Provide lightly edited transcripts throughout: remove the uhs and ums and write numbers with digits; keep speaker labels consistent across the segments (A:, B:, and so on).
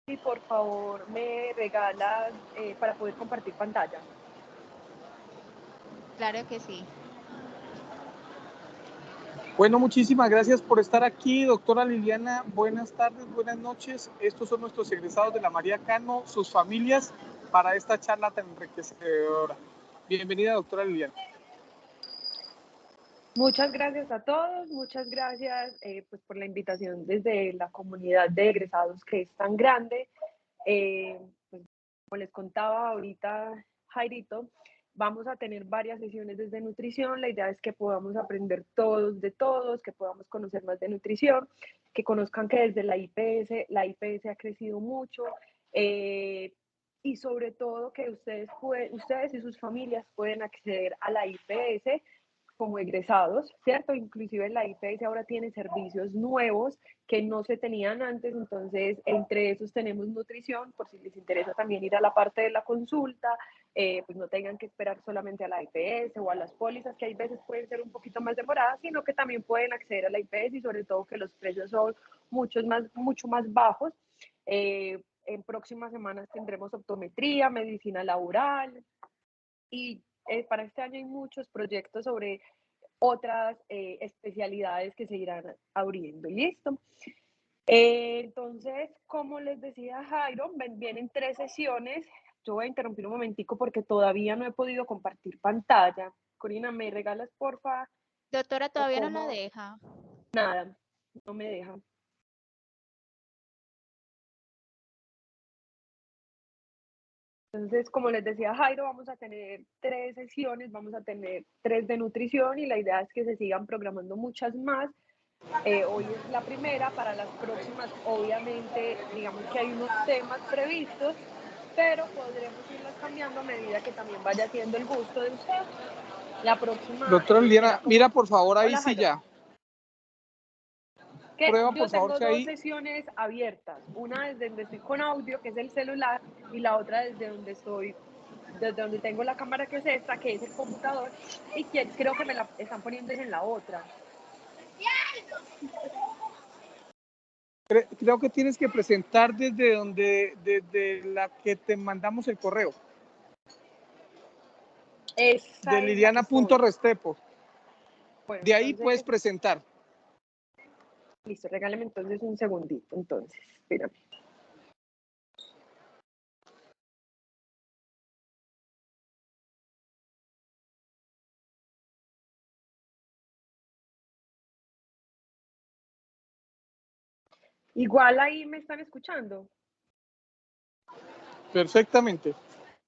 A: si por favor me regalas para poder compartir pantalla.
B: Claro que sí.
C: Bueno, muchísimas gracias por estar aquí, doctora Liliana. Buenas tardes, buenas noches. Estos son nuestros egresados de la María Cano, sus familias, para esta charla tan enriquecedora. Bienvenida, doctora Liliana.
A: Muchas gracias a todos, muchas gracias pues por la invitación desde la comunidad de egresados que es tan grande. Pues, como les contaba ahorita Jairito, vamos a tener varias sesiones desde nutrición. La idea es que podamos aprender todos de todos, que podamos conocer más de nutrición, que conozcan que desde la IPS ha crecido mucho y sobre todo que ustedes y sus familias pueden acceder a la IPS como egresados, ¿cierto? Inclusive la IPS ahora tiene servicios nuevos que no se tenían antes, entonces entre esos tenemos nutrición, por si les interesa también ir a la parte de la consulta, pues no tengan que esperar solamente a la IPS o a las pólizas, que hay veces pueden ser un poquito más demoradas, sino que también pueden acceder a la IPS y sobre todo que los precios son mucho más bajos. En próximas semanas tendremos optometría, medicina laboral y para este año hay muchos proyectos sobre otras especialidades que se irán abriendo. ¿Listo? Entonces, como les decía Jairo, vienen 3 sesiones. Yo voy a interrumpir un momentico porque todavía no he podido compartir pantalla. Corina, ¿me regalas, porfa?
B: Doctora, todavía no la deja.
A: Nada, no me deja. Entonces, como les decía Jairo, vamos a tener 3 sesiones, vamos a tener 3 de nutrición y la idea es que se sigan programando muchas más. Hoy es la primera, para las próximas obviamente digamos que hay unos temas previstos, pero podremos irlas cambiando a medida que también vaya siendo el gusto de usted. La próxima
C: Doctora Liliana,
A: como...
C: mira por favor ahí.
A: Hola,
C: sí ya.
A: Que
C: Prueba
A: yo
C: por favor
A: tengo
C: si
A: 2
C: ahí.
A: sesiones abiertas, una desde donde estoy con audio, que es el celular, y la otra desde donde tengo la cámara, que es esta, que es el computador, y creo que me la están poniendo en la otra.
C: Creo que tienes que presentar desde la que te mandamos el correo.
A: Esa
C: De
A: es la que estoy.
C: Liliana.restrepo.
A: Bueno,
C: De ahí
A: entonces,
C: puedes presentar.
A: Listo, regálame entonces un segundito. Entonces, espérame. Igual ahí me están escuchando.
C: Perfectamente.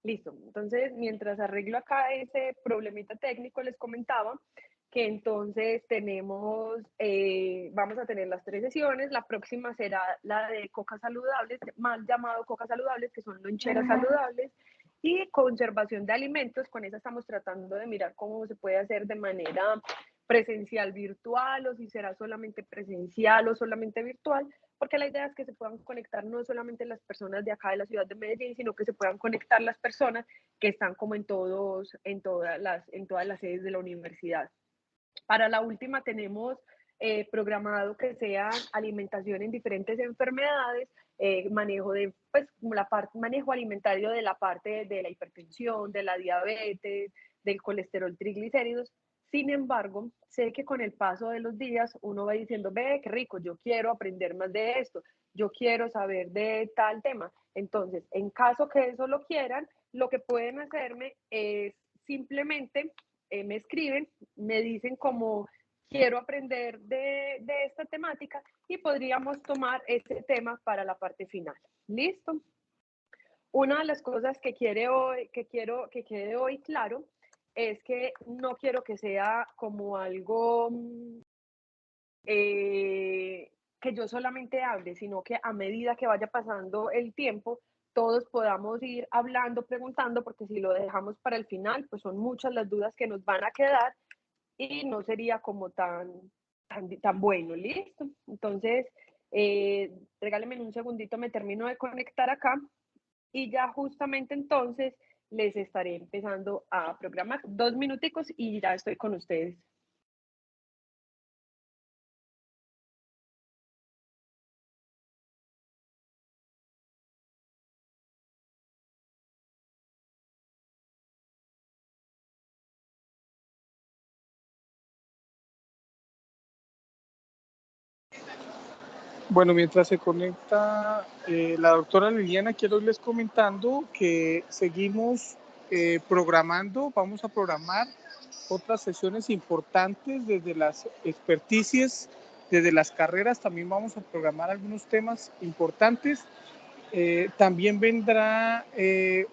A: Listo. Entonces, mientras arreglo acá ese problemita técnico, les comentaba que entonces vamos a tener las 3 sesiones. La próxima será la de coca saludables, mal llamado coca saludables, que son loncheras saludables, y conservación de alimentos. Con esa estamos tratando de mirar cómo se puede hacer de manera presencial, virtual, o si será solamente presencial o solamente virtual, porque la idea es que se puedan conectar no solamente las personas de acá de la ciudad de Medellín, sino que se puedan conectar las personas que están como en todas las sedes de la universidad. Para la última tenemos programado que sea alimentación en diferentes enfermedades, manejo alimentario de la parte de la hipertensión, de la diabetes, del colesterol, triglicéridos. Sin embargo, sé que con el paso de los días uno va diciendo, ve, qué rico, yo quiero aprender más de esto, yo quiero saber de tal tema. Entonces, en caso que eso lo quieran, lo que pueden hacerme es simplemente me escriben, me dicen como quiero aprender de esta temática y podríamos tomar este tema para la parte final. ¿Listo? Una de las cosas que quiero que quede hoy claro es que no quiero que sea como algo que yo solamente hable, sino que a medida que vaya pasando el tiempo, todos podamos ir hablando, preguntando, porque si lo dejamos para el final, pues son muchas las dudas que nos van a quedar y no sería como tan bueno, ¿listo? Entonces, regálenme un segundito, me termino de conectar acá y ya justamente entonces les estaré empezando a programar 2 minuticos y ya estoy con ustedes.
C: Bueno, mientras se conecta la doctora Liliana, quiero irles comentando que seguimos programando, vamos a programar otras sesiones importantes desde las experticias, desde las carreras, también vamos a programar algunos temas importantes. También vendrá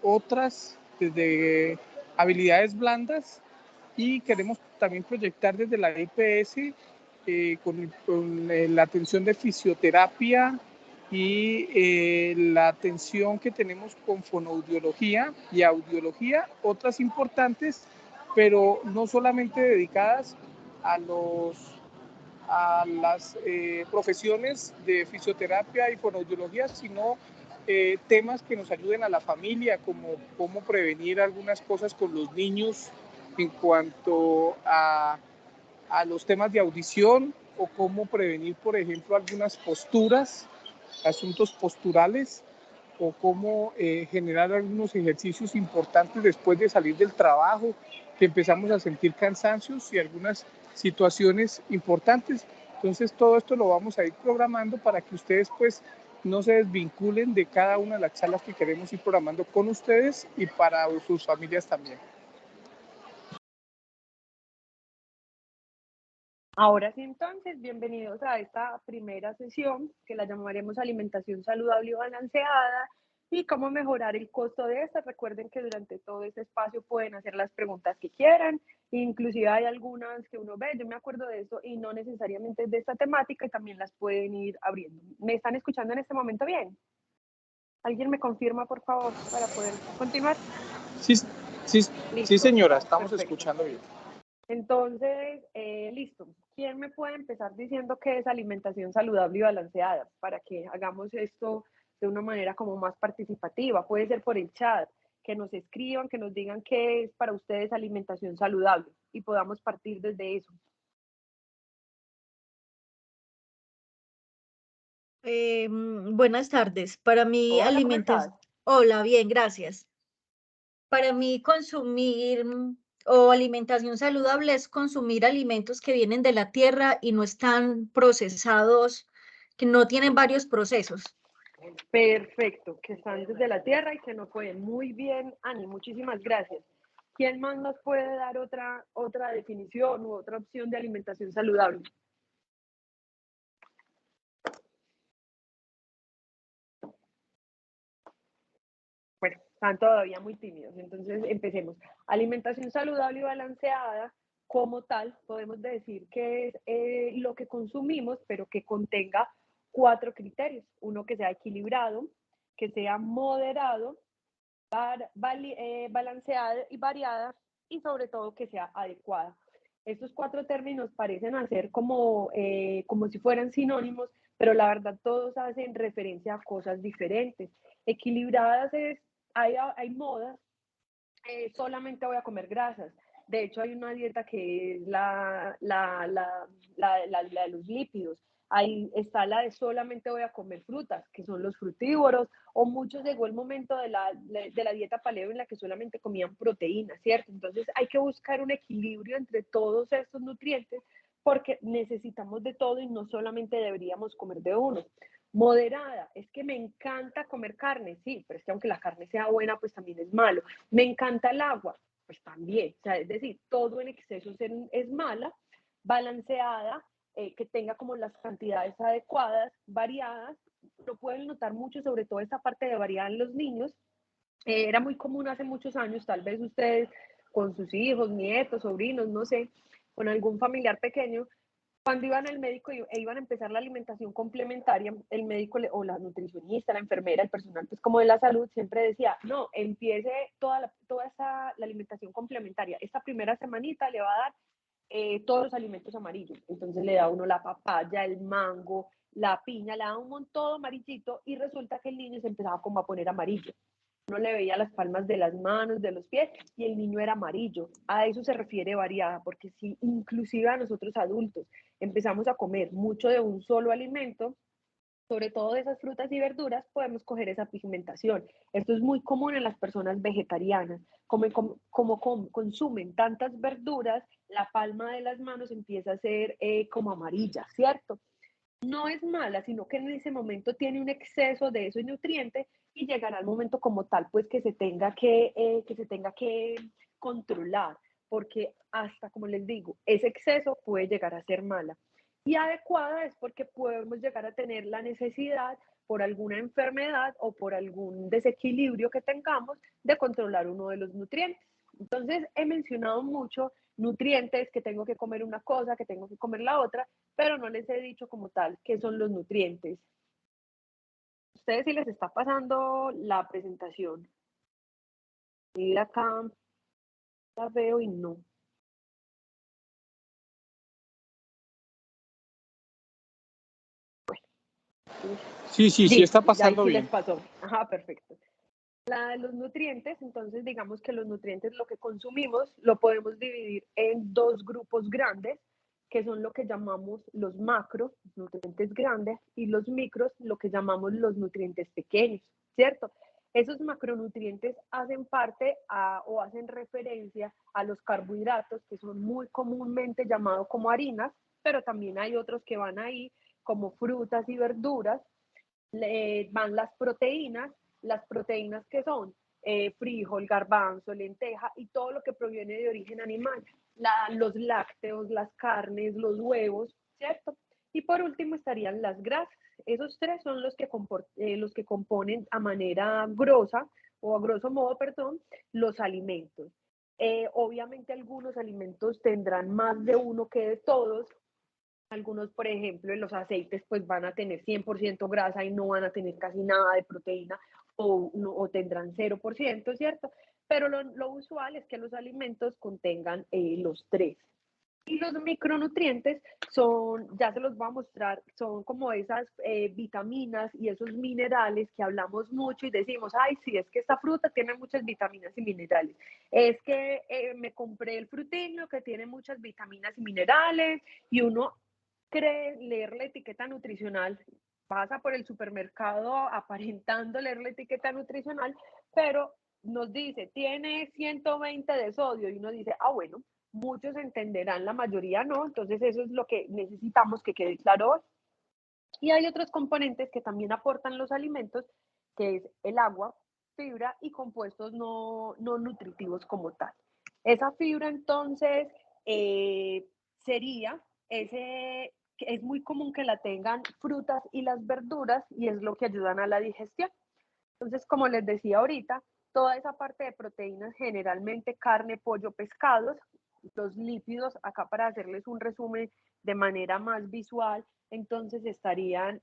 C: otras desde habilidades blandas y queremos también proyectar desde la IPS con la atención de fisioterapia y la atención que tenemos con fonoaudiología y audiología, otras importantes, pero no solamente dedicadas a las profesiones de fisioterapia y fonoaudiología, sino temas que nos ayuden a la familia, como cómo prevenir algunas cosas con los niños en cuanto a los temas de audición o cómo prevenir, por ejemplo, algunas posturas, asuntos posturales o cómo generar algunos ejercicios importantes después de salir del trabajo, que empezamos a sentir cansancios y algunas situaciones importantes. Entonces todo esto lo vamos a ir programando para que ustedes pues no se desvinculen de cada una de las charlas que queremos ir programando con ustedes y para sus familias también.
A: Ahora sí, entonces, bienvenidos a esta primera sesión que la llamaremos alimentación saludable y balanceada y cómo mejorar el costo de esta. Recuerden que durante todo este espacio pueden hacer las preguntas que quieran, inclusive hay algunas que uno ve, yo me acuerdo de eso y no necesariamente de esta temática y también las pueden ir abriendo. ¿Me están escuchando en este momento bien? ¿Alguien me confirma, por favor, para poder continuar?
C: Sí, sí, sí señora, estamos
A: Perfecto.
C: escuchando bien.
A: Entonces, listo. ¿Quién me puede empezar diciendo qué es alimentación saludable y balanceada? Para que hagamos esto de una manera como más participativa. Puede ser por el chat, que nos escriban, que nos digan qué es para ustedes alimentación saludable y podamos partir desde eso.
D: Buenas tardes. Para mí,
A: Hola, ¿cómo estás?
D: Hola, bien, gracias. Para mí, consumir o alimentación saludable es consumir alimentos que vienen de la tierra y no están procesados, que no tienen varios procesos.
A: Perfecto, que están desde la tierra y que no pueden. Muy bien, Ani, muchísimas gracias. ¿Quién más nos puede dar otra definición u otra opción de alimentación saludable? Bueno, están todavía muy tímidos, entonces empecemos. Alimentación saludable y balanceada, como tal, podemos decir que es lo que consumimos, pero que contenga 4 criterios. Uno que sea equilibrado, que sea moderado, balanceada y variada, y sobre todo que sea adecuada. Estos 4 términos parecen hacer como si fueran sinónimos, pero la verdad todos hacen referencia a cosas diferentes. Equilibradas hay modas, solamente voy a comer grasas. De hecho, hay una dieta que es la de los lípidos. Ahí está la de solamente voy a comer frutas, que son los frutívoros, o muchos llegó el momento de la dieta paleo en la que solamente comían proteínas, ¿cierto? Entonces hay que buscar un equilibrio entre todos estos nutrientes porque necesitamos de todo y no solamente deberíamos comer de uno. Moderada, es que me encanta comer carne, sí, pero es que aunque la carne sea buena, pues también es malo. Me encanta el agua, pues también, o sea, es decir, todo en exceso es mala. Balanceada, que tenga como las cantidades adecuadas, variadas. Lo pueden notar mucho, sobre todo esta parte de variada en los niños. Era muy común hace muchos años, tal vez ustedes con sus hijos, nietos, sobrinos, no sé, con algún familiar pequeño, cuando iban al médico e iban a empezar la alimentación complementaria, el médico o la nutricionista, la enfermera, el personal pues como de la salud siempre decía, no, empiece la alimentación complementaria. Esta primera semanita le va a dar todos los alimentos amarillos. Entonces le da uno la papaya, el mango, la piña, le da un montón todo amarillito y resulta que el niño se empezaba como a poner amarillo. Uno le veía las palmas de las manos, de los pies y el niño era amarillo. A eso se refiere variada, porque si inclusive a nosotros adultos empezamos a comer mucho de un solo alimento, sobre todo de esas frutas y verduras, podemos coger esa pigmentación. Esto es muy común en las personas vegetarianas. Como consumen tantas verduras, la palma de las manos empieza a ser como amarilla, ¿cierto? no es mala, sino que en ese momento tiene un exceso de esos nutrientes y llegará el momento como tal, pues que se tenga que controlar, porque hasta, como les digo, ese exceso puede llegar a ser mala. Y adecuada es porque podemos llegar a tener la necesidad por alguna enfermedad o por algún desequilibrio que tengamos de controlar uno de los nutrientes. Entonces, he mencionado mucho nutrientes, que tengo que comer una cosa, que tengo que comer la otra, pero no les he dicho como tal qué son los nutrientes. Ustedes sí les está pasando la presentación. Y acá la veo y no.
C: Sí, está
A: Ahí
C: pasando
A: sí
C: bien.
A: les pasó. Ajá, perfecto. Los nutrientes, entonces digamos que los nutrientes, lo que consumimos, lo podemos dividir en dos grupos grandes, que son lo que llamamos los macros, nutrientes grandes, y los micros, lo que llamamos los nutrientes pequeños, ¿cierto? Esos macronutrientes hacen parte o hacen referencia a los carbohidratos, que son muy comúnmente llamados como harinas, pero también hay otros que van ahí, como frutas y verduras. Van las proteínas que son frijol, garbanzo, lenteja y todo lo que proviene de origen animal, los lácteos, las carnes, los huevos, ¿cierto? Y por último estarían las grasas. Esos tres son los que componen a manera grosa o a grosso modo, perdón, los alimentos. Obviamente algunos alimentos tendrán más de uno que de todos. Algunos, por ejemplo, en los aceites, pues van a tener 100% grasa y no van a tener casi nada de proteína o tendrán 0%, ¿cierto? Pero lo usual es que los alimentos contengan los tres. Y los micronutrientes ya se los voy a mostrar, son como esas vitaminas y esos minerales que hablamos mucho y decimos, ay, sí, es que esta fruta tiene muchas vitaminas y minerales. Es que me compré el fruteño que tiene muchas vitaminas y minerales y uno cree leer la etiqueta nutricional, pasa por el supermercado aparentando leer la etiqueta nutricional, pero nos dice, tiene 120 de sodio y uno dice, ah, bueno, muchos entenderán, la mayoría no, entonces eso es lo que necesitamos que quede claro hoy. Y hay otros componentes que también aportan los alimentos, que es el agua, fibra y compuestos no nutritivos como tal. Esa fibra entonces sería ese, es muy común que la tengan frutas y las verduras y es lo que ayudan a la digestión. Entonces, como les decía ahorita, toda esa parte de proteínas, generalmente carne, pollo, pescados, los lípidos, acá para hacerles un resumen de manera más visual, entonces estarían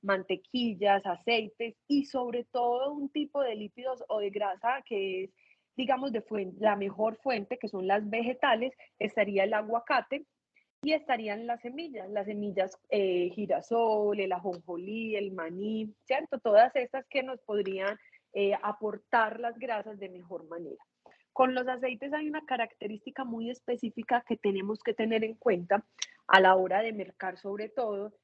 A: mantequillas, aceites y sobre todo un tipo de lípidos o de grasa que es, digamos, la mejor fuente, que son las vegetales, estaría el aguacate, y estarían las semillas girasol, el ajonjolí, el maní, ¿cierto? Todas estas que nos podrían aportar las grasas de mejor manera. Con los aceites hay una característica muy específica que tenemos que tener en cuenta a la hora de mercar, sobre todo.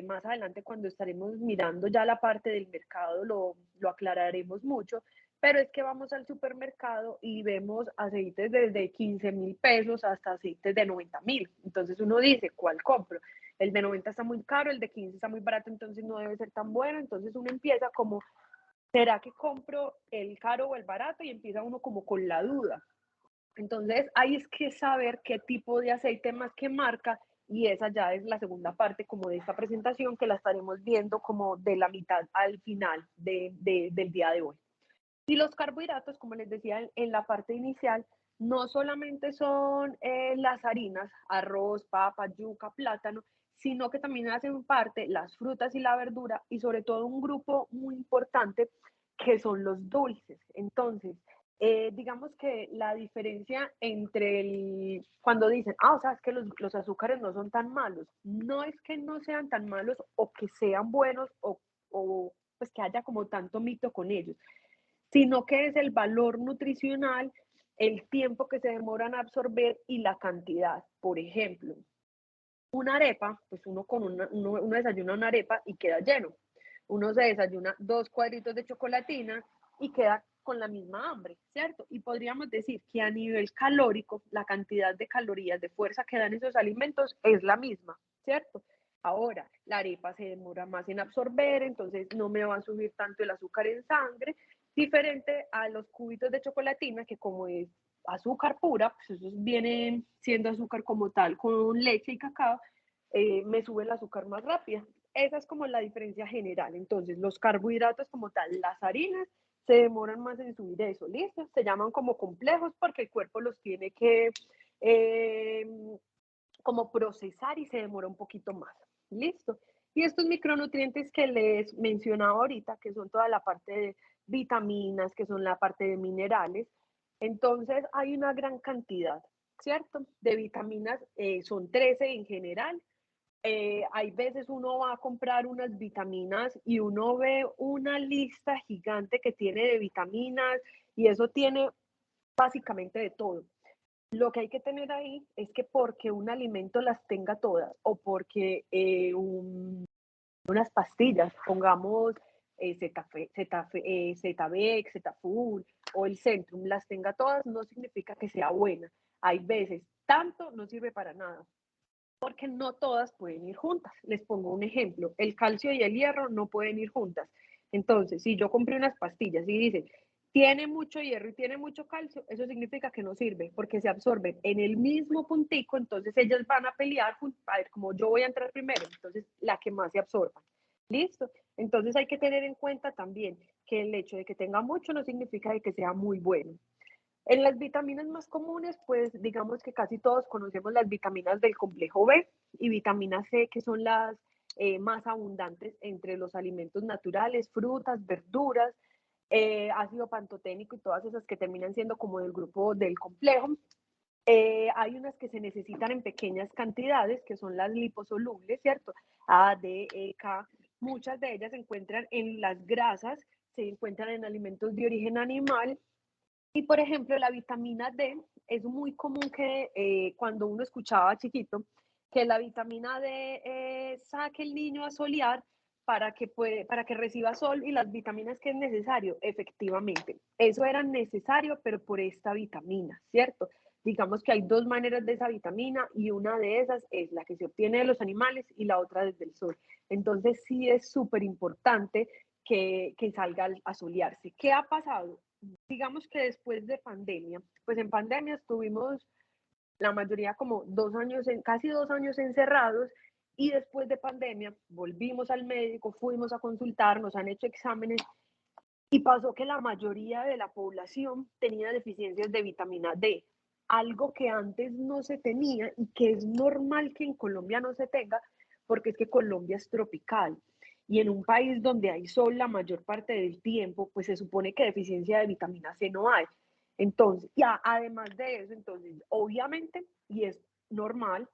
A: Más adelante, cuando estaremos mirando ya la parte del mercado, lo aclararemos mucho, pero es que vamos al supermercado y vemos aceites desde 15.000 pesos hasta aceites de 90.000. Entonces uno dice, ¿cuál compro? El de 90 está muy caro, el de 15 está muy barato, entonces no debe ser tan bueno. Entonces uno empieza como, ¿será que compro el caro o el barato? Y empieza uno como con la duda. Entonces hay es que saber qué tipo de aceite más que marca, y esa ya es la segunda parte como de esta presentación, que la estaremos viendo como de la mitad al final del día de hoy. Y los carbohidratos, como les decía en la parte inicial, no solamente son las harinas, arroz, papa, yuca, plátano, sino que también hacen parte las frutas y la verdura y sobre todo un grupo muy importante que son los dulces. Entonces, digamos que la diferencia entre cuando dicen, o sea, es que los azúcares no son tan malos, no es que no sean tan malos o que sean buenos o pues que haya como tanto mito con ellos, sino que es el valor nutricional, el tiempo que se demoran a absorber y la cantidad. Por ejemplo, una arepa, pues uno desayuna una arepa y queda lleno. Uno se desayuna 2 cuadritos de chocolatina y queda con la misma hambre, ¿cierto? Y podríamos decir que a nivel calórico, la cantidad de calorías de fuerza que dan esos alimentos es la misma, ¿cierto? Ahora, la arepa se demora más en absorber, entonces no me va a subir tanto el azúcar en sangre, diferente a los cubitos de chocolatina, que como es azúcar pura, pues esos vienen siendo azúcar como tal, con leche y cacao, me sube el azúcar más rápido. Esa es como la diferencia general. Entonces, los carbohidratos como tal, las harinas, se demoran más en subir eso, ¿listo? Se llaman como complejos porque el cuerpo los tiene que eh, como procesar y se demora un poquito más. Listo. Y estos micronutrientes que les mencionaba ahorita, que son toda la parte de vitaminas, que son la parte de minerales, entonces hay una gran cantidad, ¿cierto? De vitaminas, son 13 en general. Hay veces uno va a comprar unas vitaminas y uno ve una lista gigante que tiene de vitaminas y eso tiene básicamente de todo. Lo que hay que tener ahí es que porque un alimento las tenga todas o porque unas pastillas, pongamos Zetabex, Zetaful o el Centrum, las tenga todas, no significa que sea buena. Hay veces, tanto no sirve para nada, porque no todas pueden ir juntas. Les pongo un ejemplo, el calcio y el hierro no pueden ir juntas. Entonces, si yo compré unas pastillas y dice, tiene mucho hierro y tiene mucho calcio, eso significa que no sirve, porque se absorben en el mismo puntico, entonces ellas van a pelear, a ver, como yo voy a entrar primero, entonces la que más se absorba. ¿Listo? Entonces hay que tener en cuenta también que el hecho de que tenga mucho no significa de que sea muy bueno. En las vitaminas más comunes, pues digamos que casi todos conocemos las vitaminas del complejo B y vitamina C, que son las más abundantes entre los alimentos naturales, frutas, verduras, ácido pantoténico y todas esas que terminan siendo como del grupo del complejo. Hay unas que se necesitan en pequeñas cantidades, que son las liposolubles, ¿cierto? A, D, E, K. Muchas de ellas se encuentran en las grasas, se encuentran en alimentos de origen animal. Y por ejemplo, la vitamina D es muy común que cuando uno escuchaba chiquito que la vitamina D saque el niño a solear para que reciba sol y las vitaminas que es necesario. Efectivamente, eso era necesario, pero por esta vitamina, ¿cierto? Digamos que hay dos maneras de esa vitamina y una de esas es la que se obtiene de los animales y la otra desde el sol. Entonces sí es súper importante que salga a solearse. ¿Qué ha pasado? Digamos que después de pandemia, pues en pandemia estuvimos la mayoría como 2 años, casi 2 años encerrados y después de pandemia volvimos al médico, fuimos a consultar, nos han hecho exámenes y pasó que la mayoría de la población tenía deficiencias de vitamina D, algo que antes no se tenía y que es normal que en Colombia no se tenga, porque es que Colombia es tropical. Y en un país donde hay sol la mayor parte del tiempo, pues se supone que deficiencia de vitamina C no hay. Entonces, ya además de eso, entonces, obviamente, y es normal,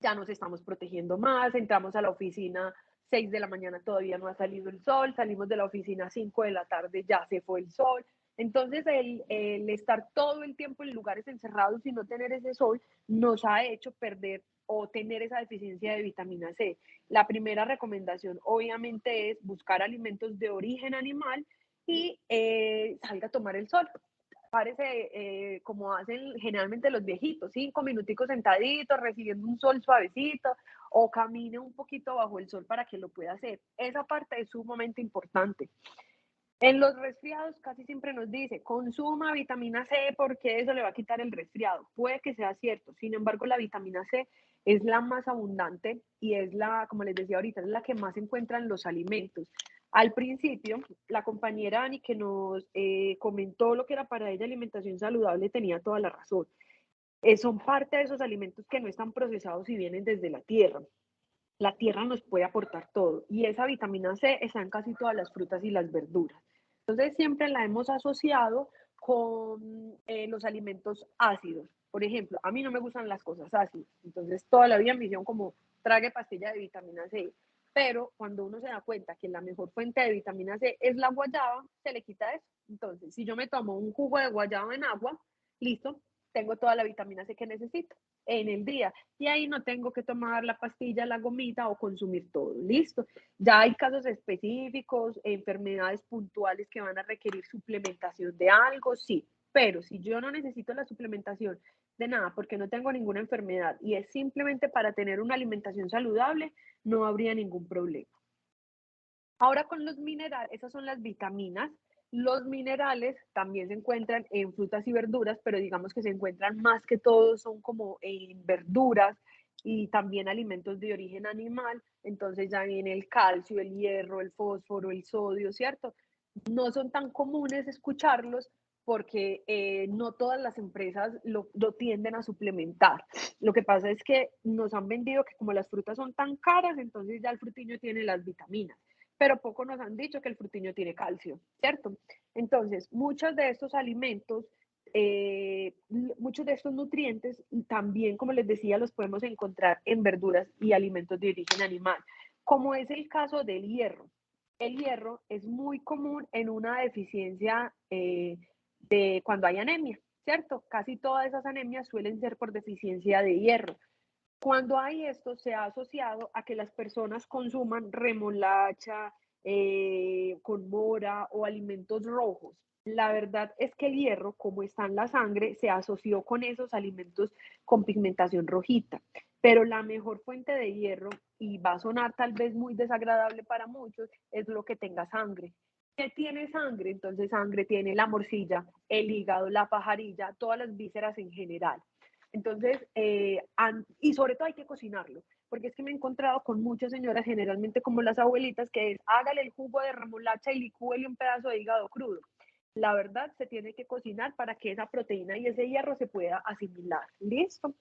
A: ya nos estamos protegiendo más, entramos a la oficina 6 de la mañana, todavía no ha salido el sol, salimos de la oficina 5 de la tarde, ya se fue el sol. Entonces, el estar todo el tiempo en lugares encerrados y no tener ese sol nos ha hecho perder o tener esa deficiencia de vitamina C. La primera recomendación, obviamente, es buscar alimentos de origen animal y salga a tomar el sol. Parece como hacen generalmente los viejitos, 5 minuticos sentaditos, recibiendo un sol suavecito, o camine un poquito bajo el sol para que lo pueda hacer. Esa parte es sumamente importante. En los resfriados casi siempre nos dice, consuma vitamina C porque eso le va a quitar el resfriado. Puede que sea cierto, sin embargo la vitamina C es la más abundante y es la, como les decía ahorita, es la que más se encuentra en los alimentos. Al principio, la compañera Ani que nos comentó lo que era para ella alimentación saludable tenía toda la razón. Son parte de esos alimentos que no están procesados y vienen desde la tierra. La tierra nos puede aportar todo y esa vitamina C está en casi todas las frutas y las verduras. Entonces siempre la hemos asociado con los alimentos ácidos. Por ejemplo, a mí no me gustan las cosas ácidas, entonces toda la vida me hicieron como trague pastilla de vitamina C. Pero cuando uno se da cuenta que la mejor fuente de vitamina C es la guayaba, se le quita eso. Entonces, si yo me tomo un jugo de guayaba en agua, listo, tengo toda la vitamina C que necesito en el día y ahí no tengo que tomar la pastilla, la gomita o consumir todo, listo. Ya hay casos específicos, enfermedades puntuales que van a requerir suplementación de algo, sí, pero si yo no necesito la suplementación, de nada, porque no tengo ninguna enfermedad y es simplemente para tener una alimentación saludable, no habría ningún problema. Ahora con los minerales, esas son las vitaminas. Los minerales también se encuentran en frutas y verduras, pero digamos que se encuentran más que todo, son como en verduras y también alimentos de origen animal. Entonces ya viene el calcio, el hierro, el fósforo, el sodio, ¿cierto? No son tan comunes escucharlos porque no todas las empresas lo tienden a suplementar. Lo que pasa es que nos han vendido que como las frutas son tan caras, entonces ya el frutiño tiene las vitaminas, pero poco nos han dicho que el frutiño tiene calcio, ¿cierto? Entonces, muchos de estos alimentos, muchos de estos nutrientes, también, como les decía, los podemos encontrar en verduras y alimentos de origen animal, como es el caso del hierro. El hierro es muy común en una deficiencia de cuando hay anemia, ¿cierto? Casi todas esas anemias suelen ser por deficiencia de hierro. Cuando hay esto, se ha asociado a que las personas consuman remolacha con mora o alimentos rojos. La verdad es que el hierro, como está en la sangre, se asoció con esos alimentos con pigmentación rojita. Pero la mejor fuente de hierro, y va a sonar tal vez muy desagradable para muchos, es lo que tenga sangre. ¿Qué tiene sangre? Entonces sangre tiene la morcilla, el hígado, la pajarilla, todas las vísceras en general. Entonces, y sobre todo hay que cocinarlo, porque es que me he encontrado con muchas señoras, generalmente como las abuelitas, que es hágale el jugo de remolacha y licúele un pedazo de hígado crudo. La verdad, se tiene que cocinar para que esa proteína y ese hierro se pueda asimilar. ¿Listo?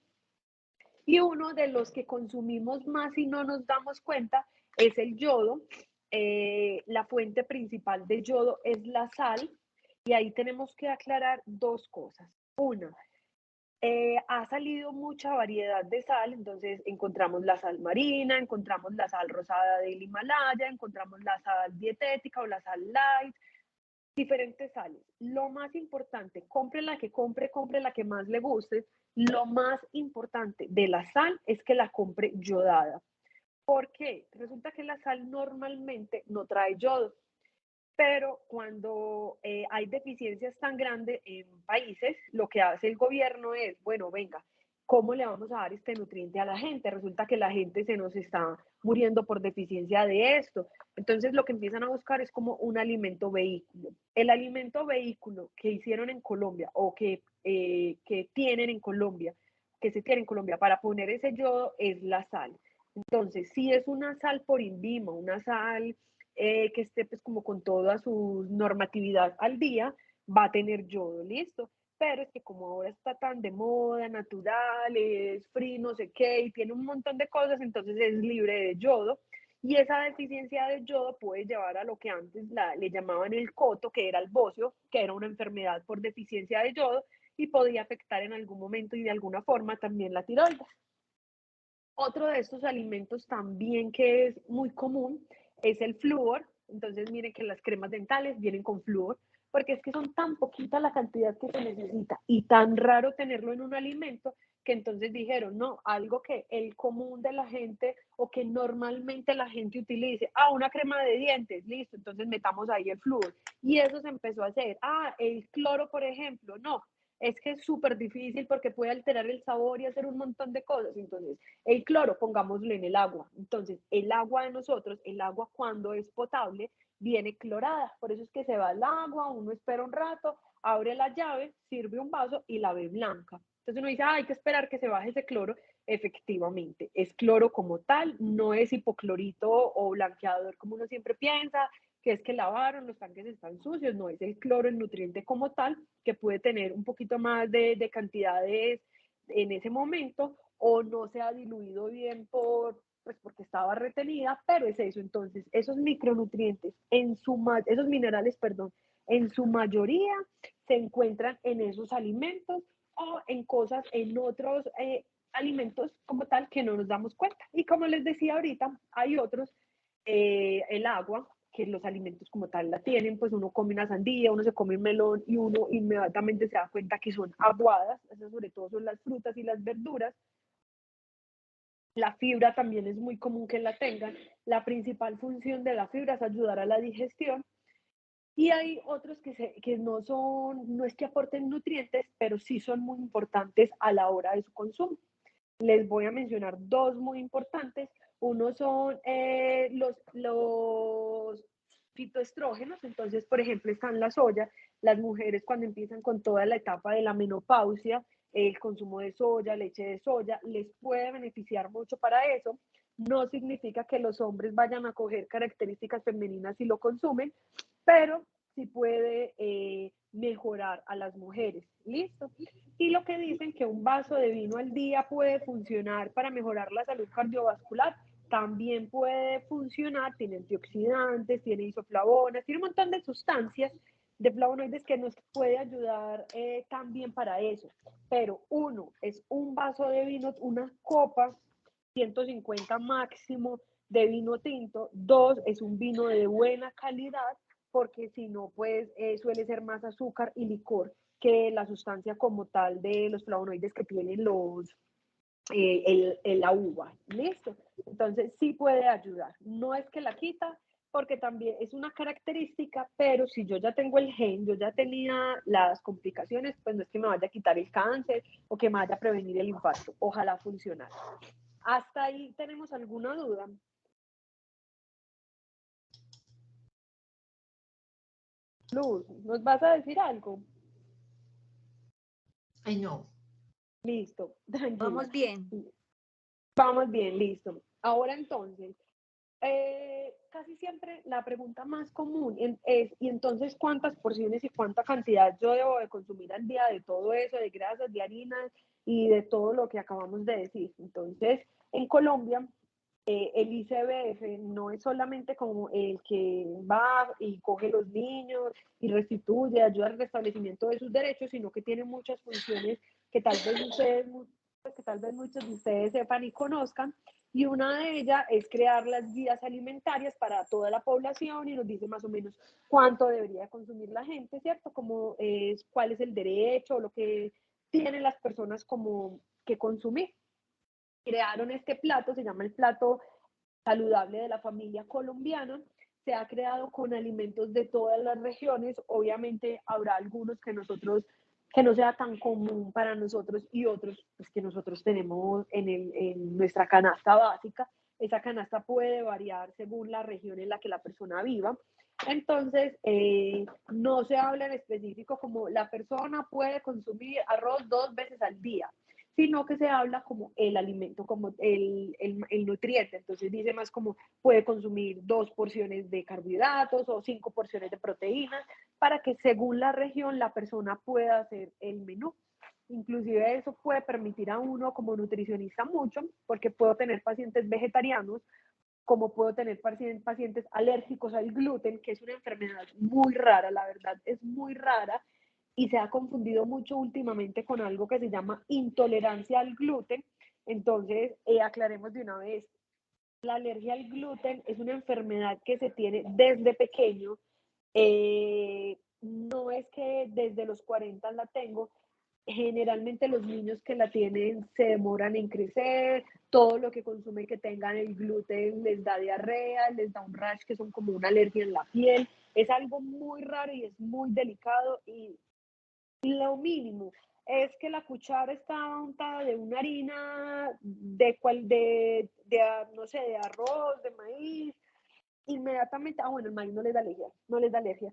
A: Y uno de los que consumimos más y no nos damos cuenta es el yodo. La fuente principal de yodo es la sal, y ahí tenemos que aclarar dos cosas. Una, ha salido mucha variedad de sal, entonces encontramos la sal marina, encontramos la sal rosada del Himalaya, encontramos la sal dietética o la sal light, diferentes sales. Lo más importante, compre la que compre, compre la que más le guste. Lo más importante de la sal es que la compre yodada. ¿Por qué? Resulta que la sal normalmente no trae yodo, pero cuando hay deficiencias tan grandes en países, lo que hace el gobierno es, bueno, venga, ¿cómo le vamos a dar este nutriente a la gente? Resulta que la gente se nos está muriendo por deficiencia de esto. Entonces lo que empiezan a buscar es como un alimento vehículo. El alimento vehículo que hicieron en Colombia o que tienen en Colombia, que se tiene en Colombia para poner ese yodo es la sal. Entonces, si es una sal por INVIMA, una sal que esté pues como con toda su normatividad al día, va a tener yodo, listo. Pero es que como ahora está tan de moda, natural, es free, no sé qué, y tiene un montón de cosas, entonces es libre de yodo. Y esa deficiencia de yodo puede llevar a lo que antes le llamaban el coto, que era el bocio, que era una enfermedad por deficiencia de yodo y podía afectar en algún momento y de alguna forma también la tiroides. Otro de estos alimentos también que es muy común es el flúor. Entonces, miren que las cremas dentales vienen con flúor, porque es que son tan poquita la cantidad que se necesita y tan raro tenerlo en un alimento que entonces dijeron, no, algo que el común de la gente o que normalmente la gente utilice, una crema de dientes, listo, entonces metamos ahí el flúor. Y eso se empezó a hacer. El cloro, por ejemplo, no, es que es súper difícil porque puede alterar el sabor y hacer un montón de cosas. Entonces, el cloro, pongámoslo en el agua. Entonces, el agua de nosotros, el agua cuando es potable, viene clorada. Por eso es que se va el agua, uno espera un rato, abre la llave, sirve un vaso y la ve blanca. Entonces uno dice, hay que esperar que se baje ese cloro. Efectivamente, es cloro como tal, no es hipoclorito o blanqueador como uno siempre piensa, que es que lavaron, los tanques están sucios, no es el cloro, el nutriente como tal, que puede tener un poquito más de cantidades en ese momento, o no se ha diluido bien pues porque estaba retenida, pero es eso. Entonces, esos micronutrientes, esos minerales, perdón, en su mayoría se encuentran en esos alimentos o en cosas, en otros alimentos como tal que no nos damos cuenta. Y como les decía ahorita, hay otros, el agua, que los alimentos como tal la tienen, pues uno come una sandía, uno se come un melón y uno inmediatamente se da cuenta que son aguadas, esas sobre todo son las frutas y las verduras. La fibra también es muy común que la tengan. La principal función de la fibra es ayudar a la digestión Y hay otros que no es que aporten nutrientes, pero sí son muy importantes a la hora de su consumo. Les voy a mencionar dos muy importantes. Uno son los fitoestrógenos. Entonces, por ejemplo, están la soya. Las mujeres cuando empiezan con toda la etapa de la menopausia, el consumo de soya, leche de soya, les puede beneficiar mucho para eso. No significa que los hombres vayan a coger características femeninas si lo consumen, pero sí puede mejorar a las mujeres. ¿Listo? Y lo que dicen que un vaso de vino al día puede funcionar para mejorar la salud cardiovascular, también puede funcionar, tiene antioxidantes, tiene isoflavonas, tiene un montón de sustancias de flavonoides que nos puede ayudar también para eso. Pero uno, es un vaso de vino, una copa, 150 máximo de vino tinto. Dos, es un vino de buena calidad, porque si no, pues suele ser más azúcar y licor que la sustancia como tal de los flavonoides que tienen la uva. ¿Listo? Entonces sí puede ayudar. No es que la quita, porque también es una característica, pero si yo ya tengo el gen, yo ya tenía las complicaciones, pues no es que me vaya a quitar el cáncer o que me vaya a prevenir el infarto. Ojalá funcionara. ¿Hasta ahí tenemos alguna duda? Luz, ¿nos vas a decir algo?
E: Ay, no.
A: Listo, tranquila.
D: Vamos bien.
A: Vamos bien, listo. Ahora entonces, casi siempre la pregunta más común es, ¿y entonces cuántas porciones y cuánta cantidad yo debo de consumir al día de todo eso, de grasas, de harinas y de todo lo que acabamos de decir? Entonces, en Colombia, el ICBF no es solamente como el que va y coge los niños y restituye, ayuda al restablecimiento de sus derechos, sino que tiene muchas funciones que tal vez muchos de ustedes sepan y conozcan, y una de ellas es crear las guías alimentarias para toda la población y nos dice más o menos cuánto debería consumir la gente, ¿cierto? Como es, cuál es el derecho, lo que tienen las personas como que consumir. Crearon este plato, se llama el plato saludable de la familia colombiana. Se ha creado con alimentos de todas las regiones. Obviamente habrá algunos que no sea tan común para nosotros y otros pues, que nosotros tenemos en nuestra canasta básica. Esa canasta puede variar según la región en la que la persona viva. Entonces, no se habla en específico como la persona puede consumir arroz 2 veces al día, sino que se habla como el alimento, como el nutriente. Entonces dice más como puede consumir 2 porciones de carbohidratos o 5 porciones de proteínas, para que según la región la persona pueda hacer el menú. Inclusive eso puede permitir a uno como nutricionista mucho, porque puedo tener pacientes vegetarianos, como puedo tener pacientes alérgicos al gluten, que es una enfermedad muy rara, la verdad es muy rara, y se ha confundido mucho últimamente con algo que se llama intolerancia al gluten. Entonces, aclaremos de una vez, la alergia al gluten es una enfermedad que se tiene desde pequeño. No es que desde los 40 la tengo. Generalmente los niños que la tienen se demoran en crecer, todo lo que consumen que tengan el gluten les da diarrea, les da un rash que son como una alergia en la piel. Es algo muy raro y es muy delicado, y lo mínimo es que la cuchara está untada de una harina no sé, de arroz, de maíz, inmediatamente, bueno, el maíz no les da alergia, no les da alergia,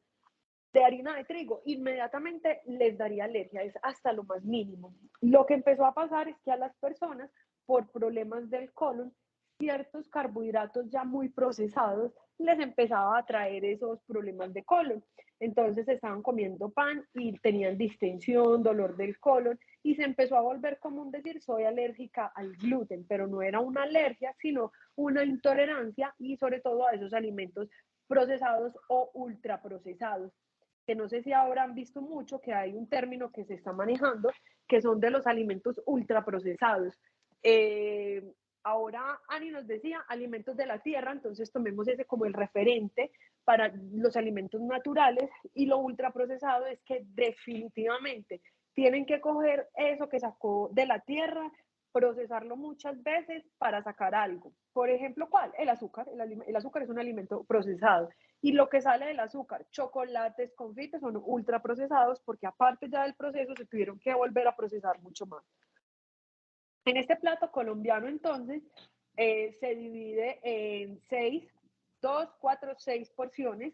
A: de harina de trigo, inmediatamente les daría alergia, es hasta lo más mínimo. Lo que empezó a pasar es que a las personas, por problemas del colon, ciertos carbohidratos ya muy procesados les empezaba a traer esos problemas de colon. Entonces estaban comiendo pan y tenían distensión, dolor del colon, y se empezó a volver común decir soy alérgica al gluten, pero no era una alergia, sino una intolerancia, y sobre todo a esos alimentos procesados o ultraprocesados, que no sé si ahora han visto mucho que hay un término que se está manejando, que son de los alimentos ultraprocesados. Ahora Ani nos decía alimentos de la tierra, entonces tomemos ese como el referente para los alimentos naturales, y lo ultraprocesado es que definitivamente tienen que coger eso que sacó de la tierra, procesarlo muchas veces para sacar algo. Por ejemplo, ¿cuál? El azúcar. El azúcar es un alimento procesado. Y lo que sale del azúcar, chocolates, confites, son ultraprocesados porque aparte ya del proceso se tuvieron que volver a procesar mucho más. En este plato colombiano, entonces, se divide en 6, 2, 4, 6 porciones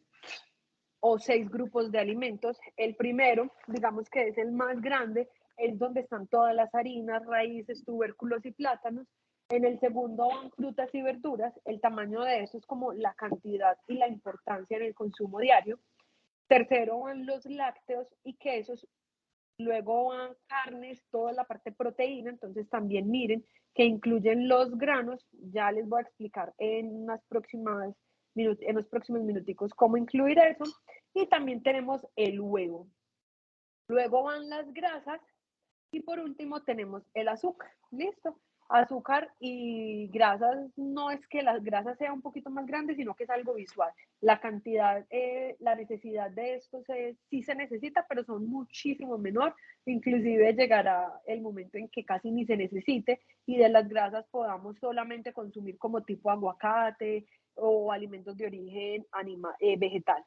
A: o 6 grupos de alimentos. El primero, digamos que es el más grande, es donde están todas las harinas, raíces, tubérculos y plátanos. En el segundo van frutas y verduras. El tamaño de eso es como la cantidad y la importancia en el consumo diario. Tercero van los lácteos y quesos. Luego van carnes, toda la parte proteína. Entonces también miren que incluyen los granos. Ya les voy a explicar en los próximos minuticos cómo incluir eso. Y también tenemos el huevo. Luego van las grasas y por último tenemos el azúcar. ¿Listo? Azúcar y grasas, no es que las grasas sea un poquito más grande, sino que es algo visual. La cantidad, la necesidad de esto sí se necesita, pero son muchísimo menor. Inclusive llegará el momento en que casi ni se necesite y de las grasas podamos solamente consumir como tipo aguacate o alimentos de origen vegetal.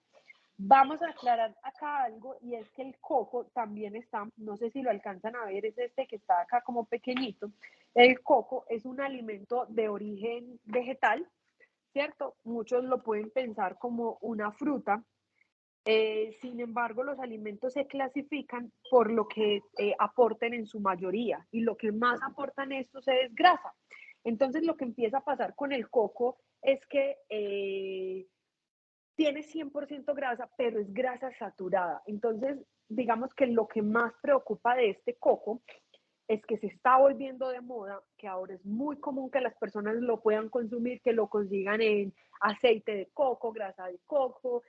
A: Vamos a aclarar acá algo y es que el coco también está, no sé si lo alcanzan a ver, es este que está acá como pequeñito. El coco es un alimento de origen vegetal, ¿cierto? Muchos lo pueden pensar como una fruta. Sin embargo, los alimentos se clasifican por lo que aporten en su mayoría y lo que más aportan estos es grasa. Entonces, lo que empieza a pasar con el coco es que tiene 100% grasa, pero es grasa saturada. Entonces, digamos que lo que más preocupa de este coco es que se está volviendo de moda, que ahora es muy común que las personas lo puedan consumir, que lo consigan en aceite de coco, grasa de coco,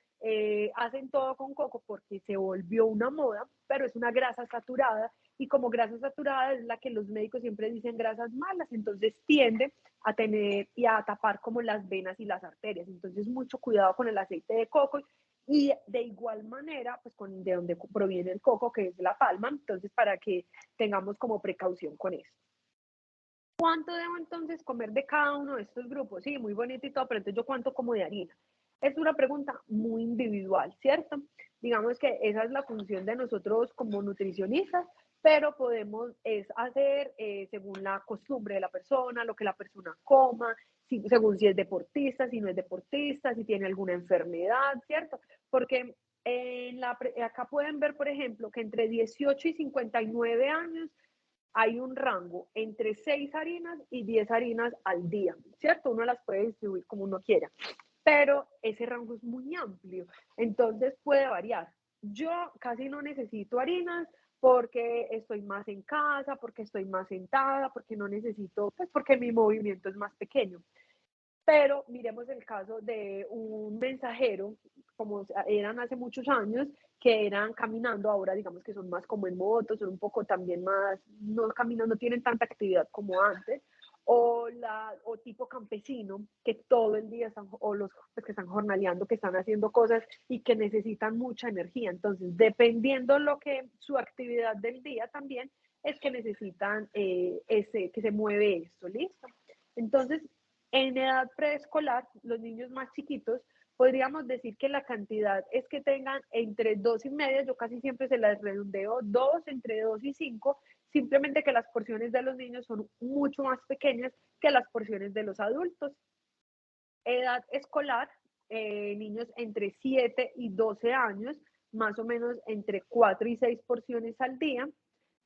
A: hacen todo con coco porque se volvió una moda, pero es una grasa saturada y como grasa saturada es la que los médicos siempre dicen grasas malas, entonces tiende a tener y a tapar como las venas y las arterias. Entonces mucho cuidado con el aceite de coco y de igual manera, pues de donde proviene el coco, que es la palma, entonces para que tengamos como precaución con eso. ¿Cuánto debo entonces comer de cada uno de estos grupos? Sí, muy bonito y todo, pero entonces yo cuánto como de harina. Es una pregunta muy individual, ¿cierto? Digamos que esa es la función de nosotros como nutricionistas, pero podemos hacer según la costumbre de la persona, lo que la persona coma, según si es deportista, si no es deportista, si tiene alguna enfermedad, ¿cierto? Porque acá pueden ver, por ejemplo, que entre 18 y 59 años hay un rango entre 6 harinas y 10 harinas al día, ¿cierto? Uno las puede distribuir como uno quiera, pero ese rango es muy amplio, entonces puede variar. Yo casi no necesito harinas porque estoy más en casa, porque estoy más sentada, porque no necesito, pues porque mi movimiento es más pequeño. Pero miremos el caso de un mensajero, como eran hace muchos años, que eran caminando, ahora digamos que son más como en moto, son un poco también más, no caminan, no tienen tanta actividad como antes, o tipo campesino, que todo el día están, o los pues, que están jornaleando, que están haciendo cosas y que necesitan mucha energía. Entonces, dependiendo lo que su actividad del día también, es que necesitan que se mueve esto, ¿listo? Entonces, en edad preescolar, los niños más chiquitos, podríamos decir que la cantidad es que tengan entre 2,5, yo casi siempre se las redondeo, 2, entre 2 y 5, simplemente que las porciones de los niños son mucho más pequeñas que las porciones de los adultos. Edad escolar, niños entre 7 y 12 años, más o menos entre 4 y 6 porciones al día.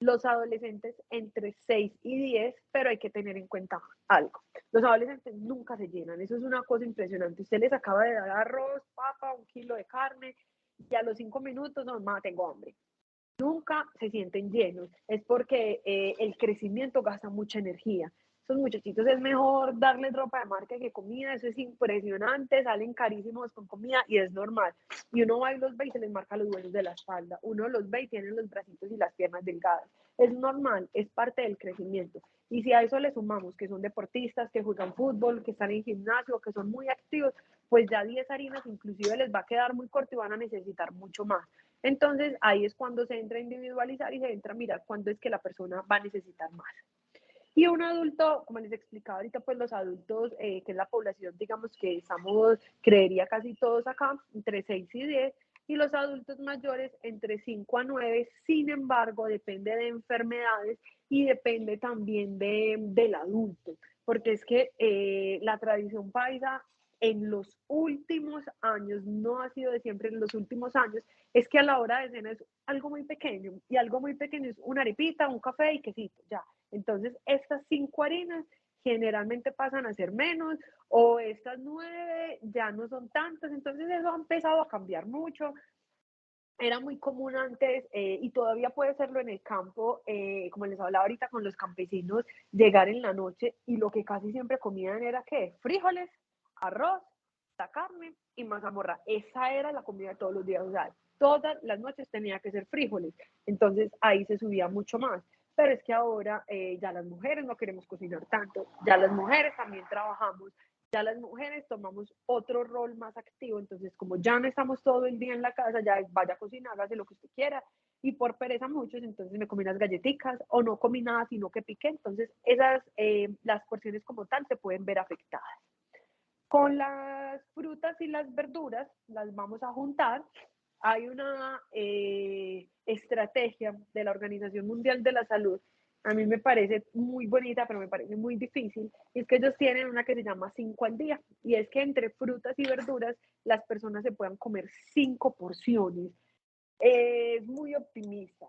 A: Los adolescentes entre 6 y 10, pero hay que tener en cuenta algo. Los adolescentes nunca se llenan, eso es una cosa impresionante. Usted les acaba de dar arroz, papa, 1 kilo de carne y a los 5 minutos, no, mamá, tengo hambre. Nunca se sienten llenos, es porque el crecimiento gasta mucha energía. Esos muchachitos es mejor darles ropa de marca que comida, eso es impresionante, salen carísimos con comida y es normal. Y uno va y los ve y se les marca los huesos de la espalda, uno los ve y tienen los bracitos y las piernas delgadas. Es normal, es parte del crecimiento. Y si a eso le sumamos que son deportistas, que juegan fútbol, que están en gimnasio, que son muy activos, pues ya 10 harinas inclusive les va a quedar muy corto y van a necesitar mucho más. Entonces ahí es cuando se entra a individualizar y se entra a mirar cuándo es que la persona va a necesitar más. Y un adulto, como les explicaba ahorita, pues los adultos, que es la población, digamos que estamos, creería casi todos acá, entre 6 y 10, y los adultos mayores entre 5 a 9. Sin embargo, depende de enfermedades y depende también del adulto, porque es que la tradición paisa en los últimos años, no ha sido de siempre, en los últimos años, es que a la hora de cena es algo muy pequeño, y algo muy pequeño es una arepita, un café y quesito, ya. Entonces, estas 5 harinas generalmente pasan a ser menos, o estas 9 ya no son tantas, entonces eso ha empezado a cambiar mucho. Era muy común antes, y todavía puede serlo en el campo, como les hablaba ahorita con los campesinos, llegar en la noche y lo que casi siempre comían era ¿qué? Frijoles, arroz, la carne y mazamorra. Esa era la comida de todos los días, o sea, todas las noches tenía que ser frijoles. Entonces ahí se subía mucho más. Pero es que ahora ya las mujeres no queremos cocinar tanto, ya las mujeres también trabajamos, ya las mujeres tomamos otro rol más activo, entonces como ya no estamos todo el día en la casa, ya vaya a cocinar, hace lo que usted quiera, y por pereza muchos, entonces me comí unas galletitas o no comí nada, sino que piqué, entonces esas, las porciones como tal se pueden ver afectadas. Con las frutas y las verduras, las vamos a juntar. Hay una estrategia de la Organización Mundial de la Salud, a mí me parece muy bonita, pero me parece muy difícil, y es que ellos tienen una que se llama 5 al día, y es que entre frutas y verduras las personas se puedan comer 5 porciones. Es muy optimista.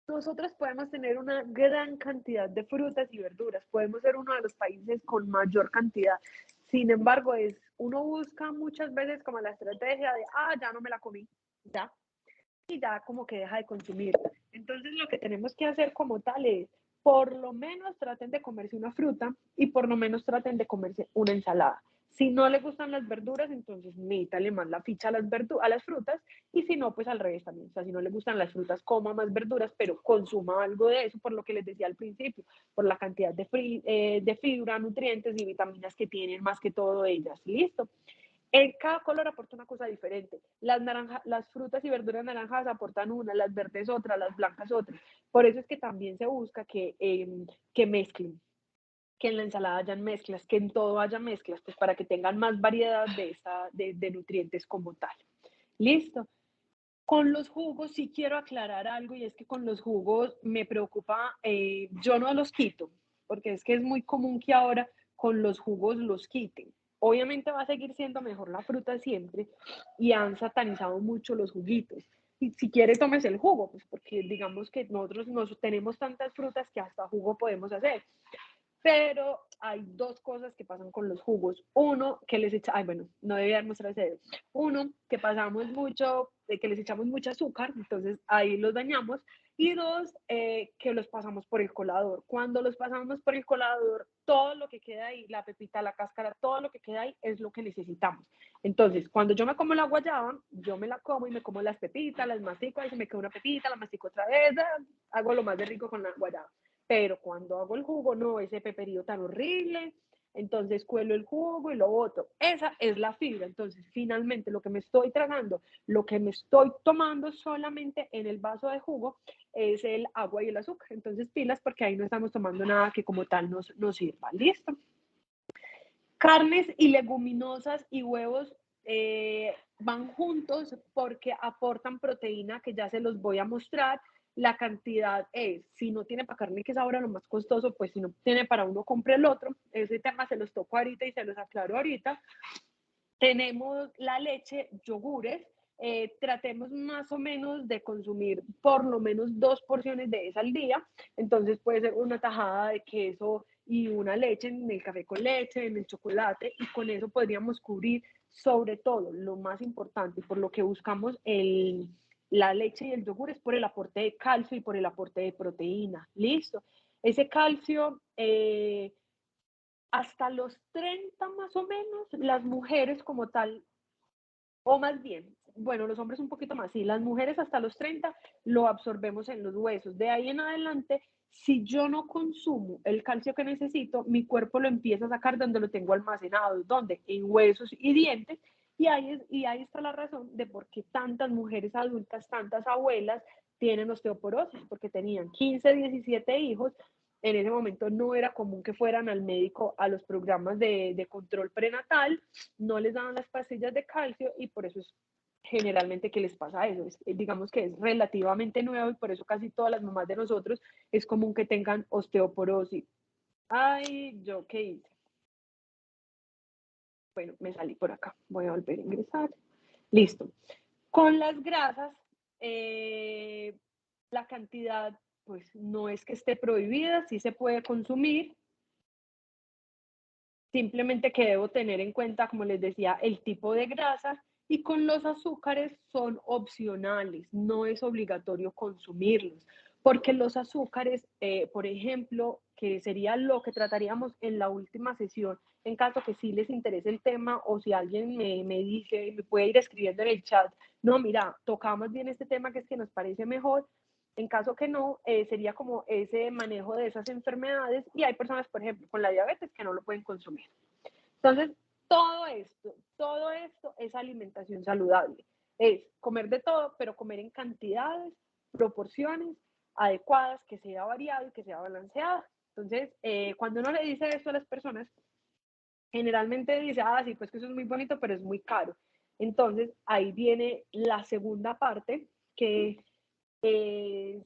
A: Nosotros podemos tener una gran cantidad de frutas y verduras, podemos ser uno de los países con mayor cantidad. Sin embargo, uno busca muchas veces como la estrategia de, ya no me la comí, ya, y ya como que deja de consumir. Entonces lo que tenemos que hacer como tal es, por lo menos traten de comerse una fruta y por lo menos traten de comerse una ensalada. Si no le gustan las verduras, entonces métale más la ficha a las frutas, y si no, pues al revés también. O sea, si no le gustan las frutas, coma más verduras, pero consuma algo de eso, por lo que les decía al principio, por la cantidad de fibra, nutrientes y vitaminas que tienen más que todo ellas. ¿Listo? Cada color aporta una cosa diferente. Las frutas y verduras naranjas aportan una, las verdes otra, las blancas otra. Por eso es que también se busca que mezclen, que en la ensalada hayan mezclas, que en todo haya mezclas, pues para que tengan más variedad de nutrientes como tal. Listo. Con los jugos sí quiero aclarar algo, y es que con los jugos me preocupa, yo no los quito, porque es que es muy común que ahora con los jugos los quiten. Obviamente va a seguir siendo mejor la fruta siempre, y han satanizado mucho los juguitos. Y si quiere, tomes el jugo, pues porque digamos que nosotros tenemos tantas frutas que hasta jugo podemos hacer. Pero hay dos cosas que pasan con los jugos. Uno, que les echa, ay, bueno, no debía mostrar ese dedo. Uno, que pasamos mucho, que les echamos mucho azúcar, entonces ahí los dañamos. Y dos, que los pasamos por el colador. Cuando los pasamos por el colador, todo lo que queda ahí, la pepita, la cáscara, todo lo que queda ahí es lo que necesitamos. Entonces, cuando yo me como la guayaba, yo me la como y me como las pepitas, las mastico, y se me queda una pepita, la mastico otra vez, hago lo más de rico con la guayaba. Pero cuando hago el jugo, no, ese peperillo tan horrible, entonces cuelo el jugo y lo boto. Esa es la fibra. Entonces, finalmente, lo que me estoy tragando, lo que me estoy tomando solamente en el vaso de jugo es el agua y el azúcar. Entonces, pilas, porque ahí no estamos tomando nada que como tal nos sirva. ¿Listo? Carnes y leguminosas y huevos van juntos porque aportan proteína, que ya se los voy a mostrar. La cantidad es, si no tiene para carne, que es ahora lo más costoso, pues si no tiene para uno, compre el otro. Ese tema se los toco ahorita y se los aclaro ahorita. Tenemos la leche, yogures. Tratemos más o menos de consumir por lo menos 2 porciones de esa al día. Entonces puede ser una tajada de queso y una leche en el café con leche, en el chocolate, y con eso podríamos cubrir, sobre todo lo más importante, por lo que buscamos la leche y el yogur, es por el aporte de calcio y por el aporte de proteína. Listo. Ese calcio, hasta los 30 más o menos, las mujeres como tal, o más bien, bueno, los hombres un poquito más, sí, las mujeres hasta los 30 lo absorbemos en los huesos. De ahí en adelante, si yo no consumo el calcio que necesito, mi cuerpo lo empieza a sacar donde lo tengo almacenado. ¿Dónde? En huesos y dientes. Y ahí está la razón de por qué tantas mujeres adultas, tantas abuelas tienen osteoporosis, porque tenían 15, 17 hijos, En ese momento no era común que fueran al médico a los programas de control prenatal, no les daban las pastillas de calcio y por eso es generalmente que les pasa eso. Digamos que es relativamente nuevo y por eso casi todas las mamás de nosotros es común que tengan osteoporosis. Ay, ¿yo qué hice? Bueno, me salí por acá. Voy a volver a ingresar. Listo. Con las grasas, la cantidad, pues no es que esté prohibida, sí se puede consumir. Simplemente que debo tener en cuenta, como les decía, el tipo de grasa, y con los azúcares son opcionales, no es obligatorio consumirlos, porque los azúcares, por ejemplo, que sería lo que trataríamos en la última sesión, en caso que sí les interese el tema o si alguien me dice, me puede ir escribiendo en el chat, no, mira, tocamos bien este tema que es que nos parece mejor. En caso que no, sería como ese manejo de esas enfermedades, y hay personas, por ejemplo, con la diabetes que no lo pueden consumir. Entonces, todo esto es alimentación saludable. Es comer de todo, pero comer en cantidades, proporciones adecuadas, que sea variado y que sea balanceado. Entonces, cuando uno le dice esto a las personas, generalmente dice, ah, sí, pues que eso es muy bonito, pero es muy caro. Entonces, ahí viene la segunda parte, que es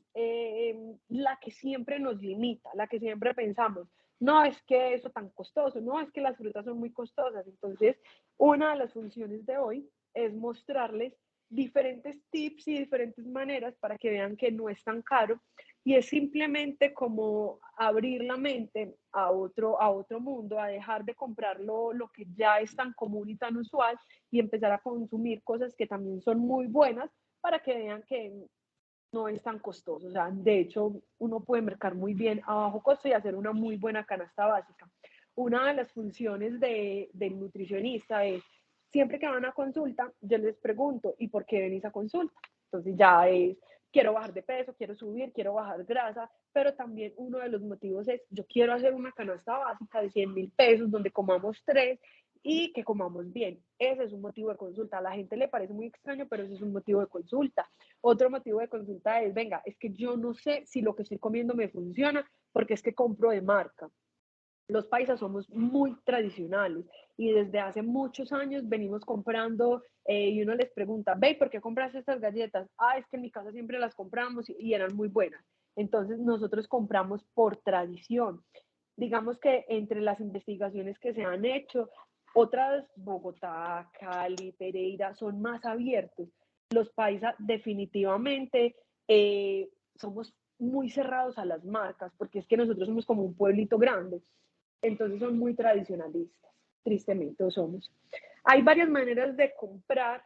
A: la que siempre nos limita, la que siempre pensamos, no es que eso tan costoso, no es que las frutas son muy costosas. Entonces, una de las funciones de hoy es mostrarles diferentes tips y diferentes maneras para que vean que no es tan caro, y es simplemente como abrir la mente a otro mundo, a dejar de comprar lo que ya es tan común y tan usual y empezar a consumir cosas que también son muy buenas para que vean que no es tan costoso. O sea, de hecho, uno puede mercar muy bien a bajo costo y hacer una muy buena canasta básica. Una de las funciones del nutricionista es, siempre que van a consulta, yo les pregunto, ¿y por qué venís a consulta? Entonces ya es, quiero bajar de peso, quiero subir, quiero bajar grasa, pero también uno de los motivos es, yo quiero hacer una canasta básica de 100.000 pesos donde comamos 3 y que comamos bien. Ese es un motivo de consulta. A la gente le parece muy extraño, pero ese es un motivo de consulta. Otro motivo de consulta es, venga, es que yo no sé si lo que estoy comiendo me funciona porque es que compro de marca. Los paisas somos muy tradicionales y desde hace muchos años venimos comprando, y uno les pregunta, ve, ¿por qué compras estas galletas? Ah, es que en mi casa siempre las compramos y eran muy buenas. Entonces nosotros compramos por tradición. Digamos que entre las investigaciones que se han hecho, otras, Bogotá, Cali, Pereira, son más abiertos. Los paisas definitivamente somos muy cerrados a las marcas, porque es que nosotros somos como un pueblito grande, entonces son muy tradicionalistas, tristemente lo somos. Hay varias maneras de comprar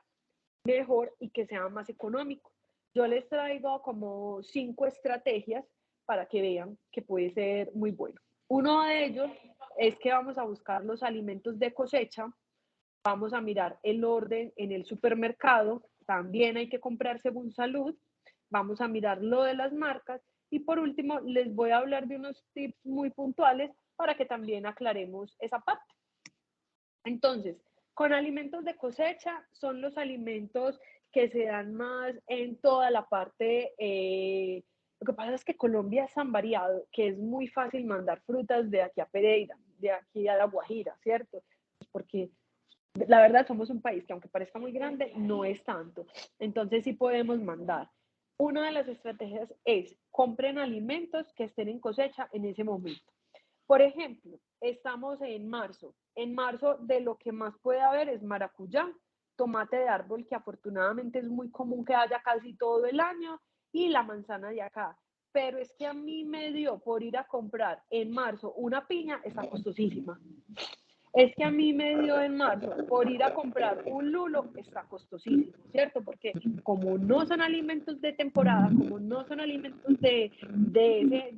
A: mejor y que sea más económico. Yo les traigo como 5 estrategias para que vean que puede ser muy bueno. Uno de ellos es que vamos a buscar los alimentos de cosecha, vamos a mirar el orden en el supermercado, también hay que comprar según salud, vamos a mirar lo de las marcas, y por último les voy a hablar de unos tips muy puntuales para que también aclaremos esa parte. Entonces, con alimentos de cosecha son los alimentos que se dan más en toda la parte. Lo que pasa es que Colombia es tan variado que es muy fácil mandar frutas de aquí a Pereira, de aquí a La Guajira, ¿cierto? Porque la verdad somos un país que, aunque parezca muy grande, no es tanto. Entonces sí podemos mandar. Una de las estrategias es compren alimentos que estén en cosecha en ese momento. Por ejemplo, estamos en marzo. En marzo de lo que más puede haber es maracuyá, tomate de árbol, que afortunadamente es muy común que haya casi todo el año, y la manzana de acá. Pero es que a mí me dio por ir a comprar en marzo una piña, está costosísima. Es que a mí me dio en marzo por ir a comprar un lulo, está costosísimo, ¿cierto? Porque como no son alimentos de temporada, como no son alimentos de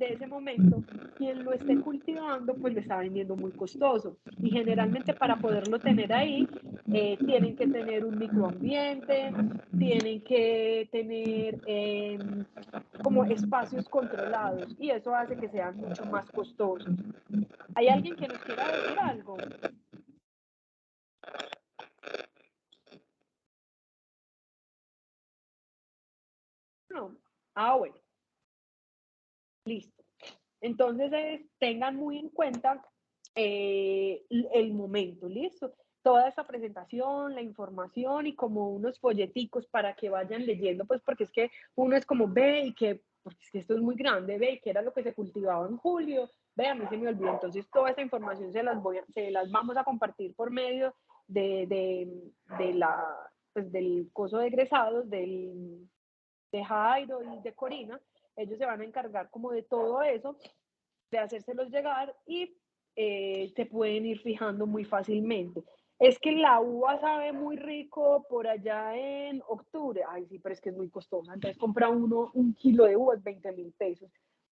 A: ese momento, quien lo esté cultivando, pues le está vendiendo muy costoso. Y generalmente para poderlo tener ahí, tienen que tener un microambiente, tienen que tener como espacios controlados, y eso hace que sean mucho más costosos. ¿Hay alguien que nos quiera decir algo? No. Ah, bueno, listo. Entonces, tengan muy en cuenta el momento, ¿listo? Toda esa presentación, la información y como unos folleticos para que vayan leyendo, pues porque es que uno es como ve y que, porque es que esto es muy grande, ve y que era lo que se cultivaba en julio, ve, a mí se me olvidó, entonces toda esa información se las vamos a compartir por medio pues, del coso de egresados, de Jairo y de Corina. Ellos se van a encargar como de todo eso, de hacérselos llegar y se pueden ir fijando muy fácilmente. Es que la uva sabe muy rico por allá en octubre. Ay, sí, pero es que es muy costosa. Entonces compra uno un kilo de uvas, 20.000 pesos.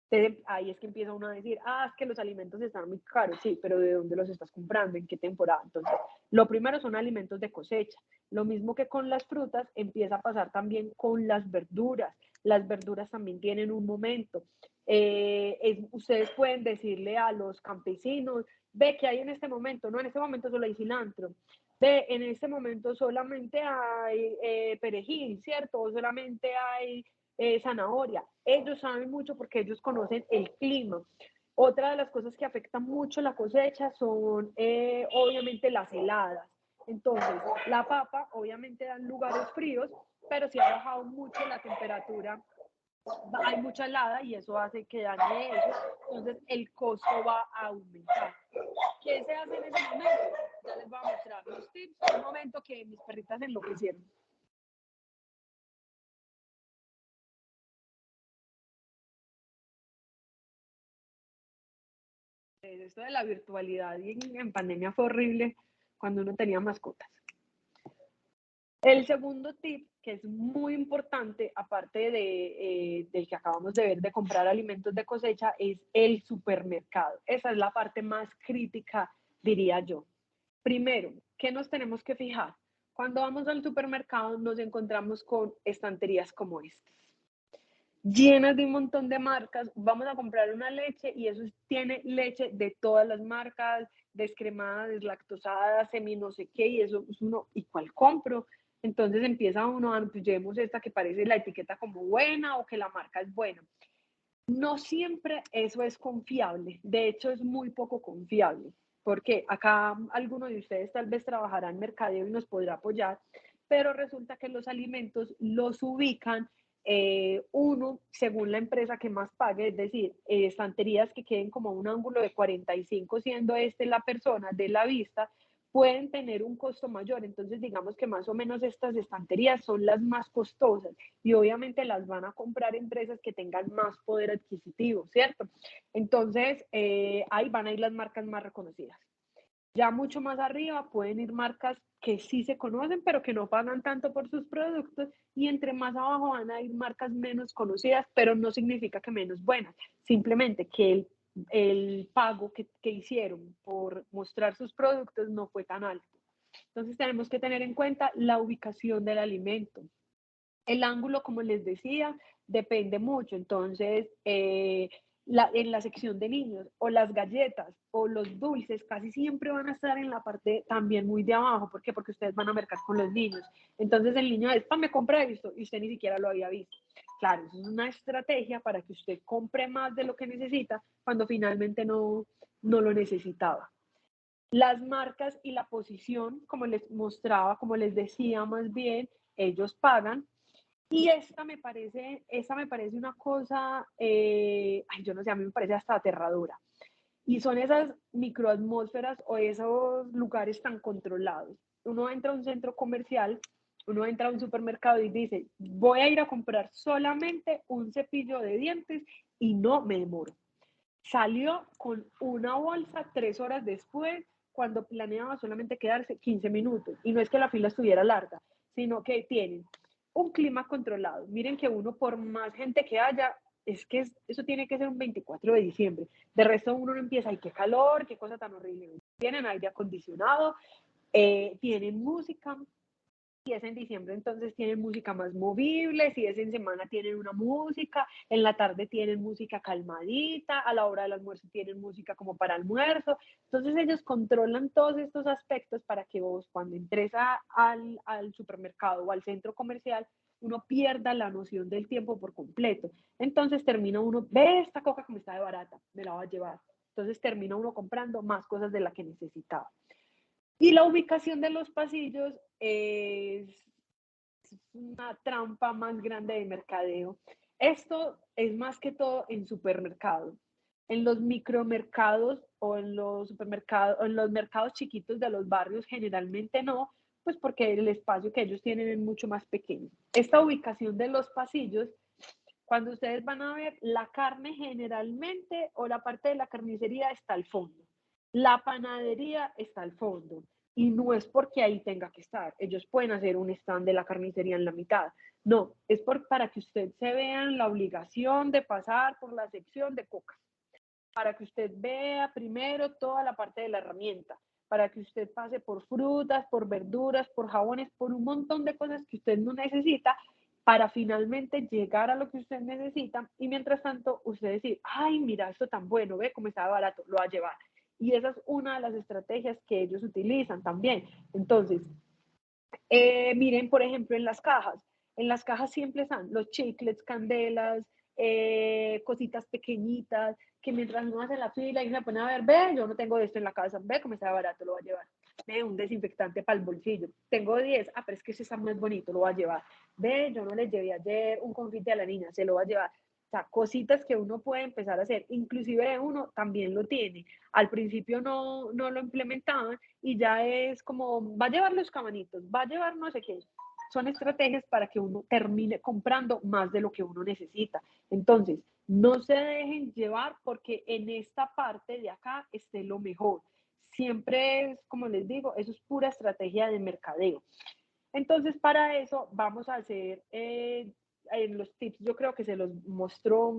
A: Entonces, ahí es que empieza uno a decir, es que los alimentos están muy caros. Sí, pero ¿de dónde los estás comprando? ¿En qué temporada? Entonces, lo primero son alimentos de cosecha. Lo mismo que con las frutas, empieza a pasar también con las verduras. Las verduras también tienen un momento. Ustedes pueden decirle a los campesinos, ve que hay en este momento, no, en este momento solo hay cilantro, ve, en este momento solamente hay perejil, ¿cierto? O solamente hay zanahoria. Ellos saben mucho porque ellos conocen el clima. Otra de las cosas que afectan mucho la cosecha son obviamente las heladas. Entonces, la papa obviamente da en lugares fríos, pero si ha bajado mucho la temperatura, hay mucha helada y eso hace que dañe eso, entonces el costo va a aumentar. ¿Qué se hace en ese momento? Ya les voy a mostrar los tips. Un momento que mis perritas enloquecieron. Esto de la virtualidad y en pandemia fue horrible cuando uno tenía mascotas. El segundo tip, que es muy importante, aparte del que acabamos de ver, de comprar alimentos de cosecha, es el supermercado. Esa es la parte más crítica, diría yo. Primero, ¿qué nos tenemos que fijar? Cuando vamos al supermercado nos encontramos con estanterías como estas, llenas de un montón de marcas. Vamos a comprar una leche y eso tiene leche de todas las marcas, descremada, deslactosada, semi no sé qué, y eso es uno, ¿y cuál compro? Entonces empieza uno, pues llevemos esta que parece la etiqueta como buena o que la marca es buena. No siempre eso es confiable, de hecho es muy poco confiable, porque acá alguno de ustedes tal vez trabajará en mercadeo y nos podrá apoyar, pero resulta que los alimentos los ubican uno según la empresa que más pague, es decir, estanterías que queden como a un ángulo de 45, siendo la persona de la vista, pueden tener un costo mayor. Entonces, digamos que más o menos estas estanterías son las más costosas y obviamente las van a comprar empresas que tengan más poder adquisitivo, ¿cierto? Entonces, ahí van a ir las marcas más reconocidas. Ya mucho más arriba pueden ir marcas que sí se conocen, pero que no pagan tanto por sus productos, y entre más abajo van a ir marcas menos conocidas, pero no significa que menos buenas, simplemente que el pago que hicieron por mostrar sus productos no fue tan alto. Entonces tenemos que tener en cuenta la ubicación del alimento. El ángulo, como les decía, depende mucho. Entonces, en la sección de niños, o las galletas o los dulces casi siempre van a estar en la parte también muy de abajo. ¿Por qué? Porque ustedes van a mercar con los niños. Entonces el niño es, me compra esto, y usted ni siquiera lo había visto. Claro, es una estrategia para que usted compre más de lo que necesita cuando finalmente no lo necesitaba. Las marcas y la posición, como les mostraba, como les decía más bien, ellos pagan. Y esta me parece una cosa, yo no sé, a mí me parece hasta aterradora. Y son esas microatmósferas o esos lugares tan controlados. Uno entra a un centro comercial, uno entra a un supermercado y dice, voy a ir a comprar solamente un cepillo de dientes y no me demoro. Salió con una bolsa 3 horas después, cuando planeaba solamente quedarse 15 minutos. Y no es que la fila estuviera larga, sino que tienen un clima controlado. Miren que uno, por más gente que haya, eso tiene que ser un 24 de diciembre. De resto uno no empieza, ay, qué calor, qué cosa tan horrible. Tienen aire acondicionado, tienen música, Si es en diciembre, entonces tienen música más movible, si es en semana tienen una música, en la tarde tienen música calmadita, a la hora del almuerzo tienen música como para almuerzo. Entonces ellos controlan todos estos aspectos para que vos cuando entres al supermercado o al centro comercial, uno pierda la noción del tiempo por completo. Entonces termina uno, ve esta coca como está de barata, me la voy a llevar. Entonces termina uno comprando más cosas de las que necesitaba. Y la ubicación de los pasillos es una trampa más grande de mercadeo. Esto es más que todo en supermercados. En los micromercados o en los supermercados o en los mercados chiquitos de los barrios generalmente no, pues porque el espacio que ellos tienen es mucho más pequeño. Esta ubicación de los pasillos, cuando ustedes van a ver la carne generalmente o la parte de la carnicería está al fondo, la panadería está al fondo y no es porque ahí tenga que estar. Ellos pueden hacer un stand de la carnicería en la mitad. No, es para que usted se vea en la obligación de pasar por la sección de coca, para que usted vea primero toda la parte de la herramienta, para que usted pase por frutas, por verduras, por jabones, por un montón de cosas que usted no necesita, para finalmente llegar a lo que usted necesita y mientras tanto usted decir, ay, mira, esto tan bueno, ve cómo está barato, lo va a llevar. Y esa es una de las estrategias que ellos utilizan también. Entonces, miren, por ejemplo, en las cajas siempre están los chiclets, candelas, cositas pequeñitas, que mientras uno hace la fila y se pone a ver, ve, yo no tengo esto en la casa, ve cómo está barato, lo va a llevar. Ve, un desinfectante para el bolsillo, tengo 10, pero es que ese está más bonito, lo va a llevar. Ve, yo no le llevé ayer un confite a la niña, se lo va a llevar. O sea, cositas que uno puede empezar a hacer, inclusive uno también lo tiene. Al principio no lo implementaban y ya es como, va a llevar los cabanitos, va a llevar no sé qué. Son estrategias para que uno termine comprando más de lo que uno necesita. Entonces, no se dejen llevar porque en esta parte de acá esté lo mejor. Siempre es, como les digo, eso es pura estrategia de mercadeo. Entonces, para eso vamos a hacer los tips, yo creo que se los mostró,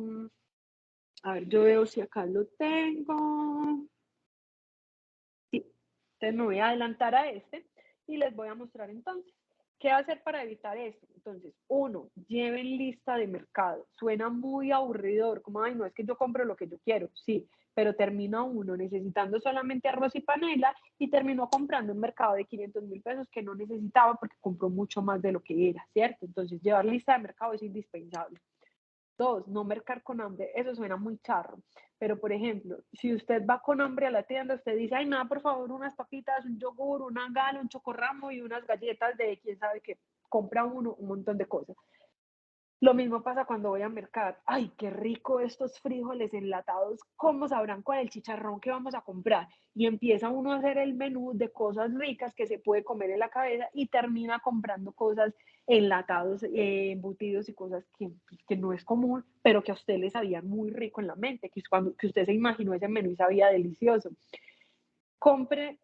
A: a ver, yo veo si acá lo tengo. Sí, entonces me voy a adelantar a este y les voy a mostrar entonces qué hacer para evitar esto. Entonces, uno, lleven lista de mercado. Suena muy aburridor, como, ay, no, es que yo compro lo que yo quiero, sí, pero termina uno necesitando solamente arroz y panela y terminó comprando un mercado de 500.000 pesos que no necesitaba porque compró mucho más de lo que era, ¿cierto? Entonces, llevar lista de mercado es indispensable. Dos, no mercar con hambre, eso suena muy charro, pero por ejemplo, si usted va con hambre a la tienda, usted dice, ay, nada, por favor, unas papitas, un yogur, una gala, un chocorramo y unas galletas de quién sabe qué, compra uno un montón de cosas. Lo mismo pasa cuando voy a mercar. Ay, qué rico estos frijoles enlatados. ¿Cómo sabrán cuál es el chicharrón que vamos a comprar? Y empieza uno a hacer el menú de cosas ricas que se puede comer en la cabeza y termina comprando cosas enlatados, embutidos y cosas que no es común, pero que a usted le sabía muy rico en la mente, que, es cuando, que usted se imaginó ese menú y sabía delicioso. Compre,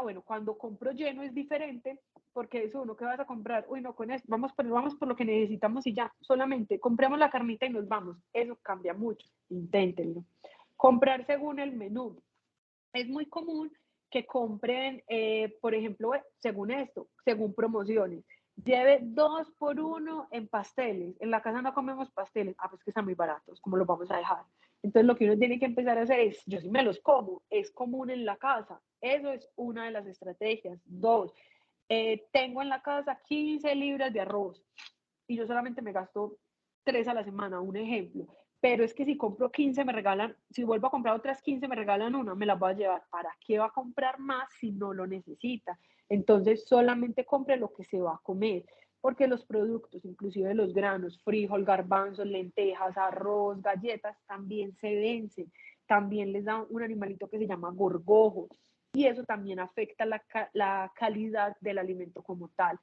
A: bueno, cuando compro lleno es diferente, porque es uno que vas a comprar, uy, no, con esto, vamos por lo que necesitamos y ya, solamente compremos la carnita y nos vamos. Eso cambia mucho, inténtenlo. Comprar según el menú. Es muy común que compren, por ejemplo, según esto, según promociones. Lleve 2 por 1 en pasteles. En la casa no comemos pasteles. Pues que están muy baratos, ¿cómo los vamos a dejar? Entonces lo que uno tiene que empezar a hacer es, yo sí me los como, es común en la casa. Eso es una de las estrategias. Dos, tengo en la casa 15 libras de arroz y yo solamente me gasto 3 a la semana, un ejemplo. Pero es que si compro 15 me regalan, si vuelvo a comprar otras 15 me regalan una, me las voy a llevar. ¿Para qué va a comprar más si no lo necesita? Entonces solamente compre lo que se va a comer, porque los productos, inclusive los granos, frijol, garbanzos, lentejas, arroz, galletas, también se vencen. También les da un animalito que se llama gorgojo y eso también afecta la calidad del alimento como tal.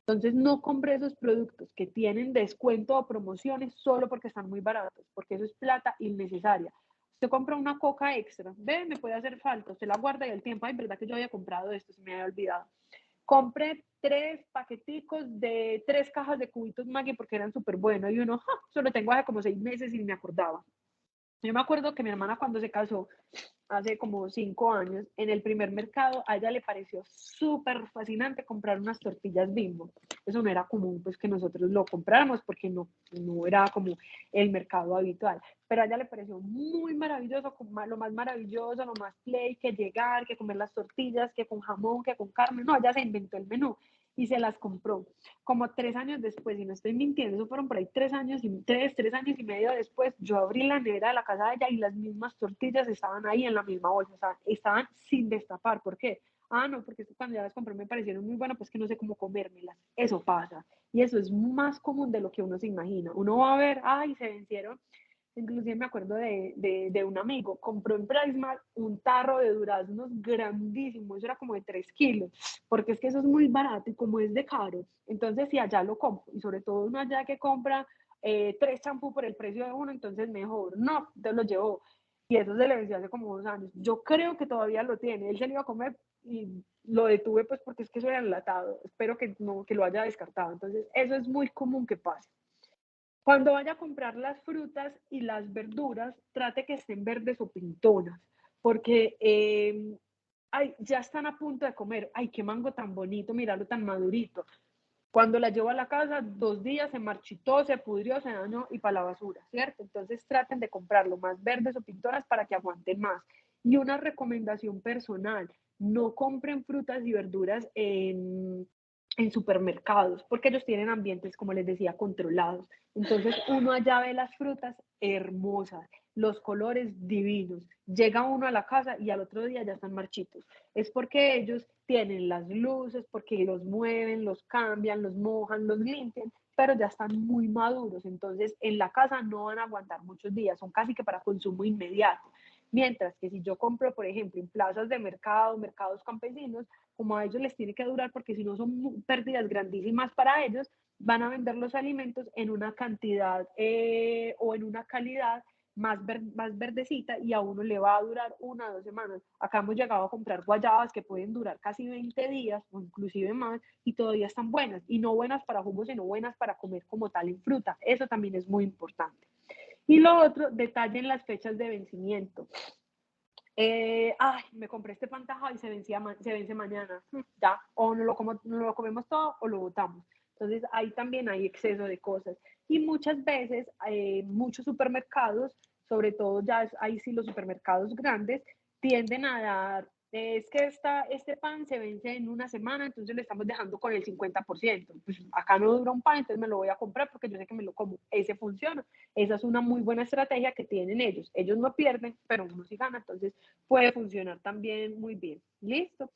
A: Entonces, no compre esos productos que tienen descuento o promociones solo porque están muy baratos, porque eso es plata innecesaria. Usted compra una coca extra, ve, me puede hacer falta, usted la guarda y al tiempo, ay, verdad que yo había comprado esto, se me había olvidado. Compré 3 paqueticos de 3 cajas de cubitos Maggi porque eran súper buenos y uno, solo tengo hace como 6 meses y me acordaba. Yo me acuerdo que mi hermana cuando se casó, hace como 5 años, en el primer mercado, a ella le pareció súper fascinante comprar unas tortillas Bimbo. Eso no era común, pues que nosotros lo compráramos porque no era como el mercado habitual. Pero a ella le pareció muy maravilloso, lo más maravilloso, lo más play, que llegar, que comer las tortillas, que con jamón, que con carne. No, ella se inventó el menú y se las compró. Como 3 años después, y no estoy mintiendo, eso fueron por ahí 3 años y medio después, yo abrí la nevera de la casa de ella y las mismas tortillas estaban ahí en la misma bolsa, o sea, estaban sin destapar. ¿Por qué? Ah, no, porque cuando ya las compré me parecieron muy buenas, pues que no sé cómo comérmelas. Eso pasa. Y eso es más común de lo que uno se imagina. Uno va a ver, ay, se vencieron. Inclusive me acuerdo de un amigo, compró en Prismar un tarro de duraznos grandísimo, eso era como de 3 kilos, porque es que eso es muy barato y como es de caro, entonces si allá lo compro, y sobre todo uno allá que compra 3 champú por el precio de uno, entonces mejor, no, entonces lo llevó, y eso se le venció hace como 2 años, yo creo que todavía lo tiene, él se lo iba a comer y lo detuve pues porque es que eso era enlatado, espero que no, que lo haya descartado, entonces eso es muy común que pase. Cuando vaya a comprar las frutas y las verduras, trate que estén verdes o pintonas, porque ay, ya están a punto de comer. Ay, qué mango tan bonito, míralo tan madurito. Cuando la llevo a la casa, 2 días se marchitó, se pudrió, se dañó y para la basura, ¿cierto? Entonces traten de comprarlo más verdes o pintonas para que aguanten más. Y una recomendación personal, no compren frutas y verduras en supermercados, porque ellos tienen ambientes, como les decía, controlados. Entonces uno allá ve las frutas hermosas, los colores divinos. Llega uno a la casa y al otro día ya están marchitos. Es porque ellos tienen las luces, porque los mueven, los cambian, los mojan, los limpian, pero ya están muy maduros. Entonces en la casa no van a aguantar muchos días, son casi que para consumo inmediato. Mientras que si yo compro, por ejemplo, en plazas de mercado, mercados campesinos, como a ellos les tiene que durar, porque si no son pérdidas grandísimas para ellos, van a vender los alimentos en una cantidad o en una calidad más verdecita y a uno le va a durar 1 o 2 semanas. Acá hemos llegado a comprar guayabas que pueden durar casi 20 días o inclusive más y todavía están buenas y no buenas para jugo, sino buenas para comer como tal en fruta. Eso también es muy importante. Y lo otro, detallen las fechas de vencimiento. Ay, me compré este pan tajado y se vence mañana, ya, o no lo comemos todo o lo botamos. Entonces ahí también hay exceso de cosas. Y muchas veces, muchos supermercados, sobre todo ya ahí sí los supermercados grandes, tienden a dar, es que este pan se vence en 1 semana, entonces le estamos dejando con el 50%. Pues acá no dura un pan, entonces me lo voy a comprar porque yo sé que me lo como. Ese funciona. Esa es una muy buena estrategia que tienen ellos. Ellos no pierden, pero uno sí gana, entonces puede funcionar también muy bien. ¿Listo?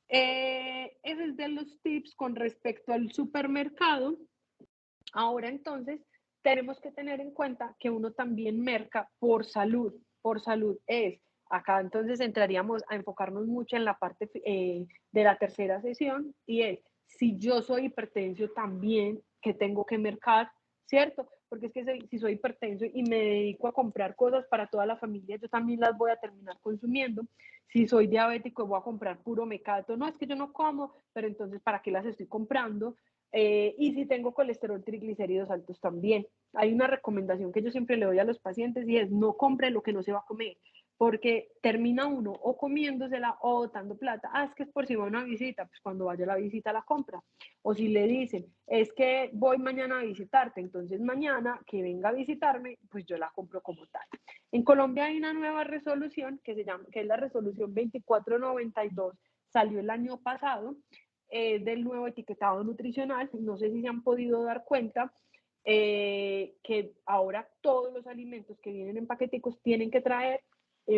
A: Ese es de los tips con respecto al supermercado. Ahora entonces tenemos que tener en cuenta que uno también merca por salud. Por salud es, acá entonces entraríamos a enfocarnos mucho en la parte de la tercera sesión y es, si yo soy hipertenso también, que tengo que mercar, ¿cierto? Porque es que si soy hipertenso y me dedico a comprar cosas para toda la familia, yo también las voy a terminar consumiendo. Si soy diabético, voy a comprar puro mecato. No, es que yo no como, pero entonces, ¿para qué las estoy comprando? Y si tengo colesterol, triglicéridos altos también. Hay una recomendación que yo siempre le doy a los pacientes y es no compre lo que no se va a comer, porque termina uno o comiéndosela o botando plata. Ah, es que es por si va a una visita, pues cuando vaya a la visita la compra. O si le dicen, es que voy mañana a visitarte, entonces mañana que venga a visitarme, pues yo la compro como tal. En Colombia hay una nueva resolución que es la resolución 2492, salió el año pasado, del nuevo etiquetado nutricional. No sé si se han podido dar cuenta que ahora todos los alimentos que vienen en paqueticos tienen que traer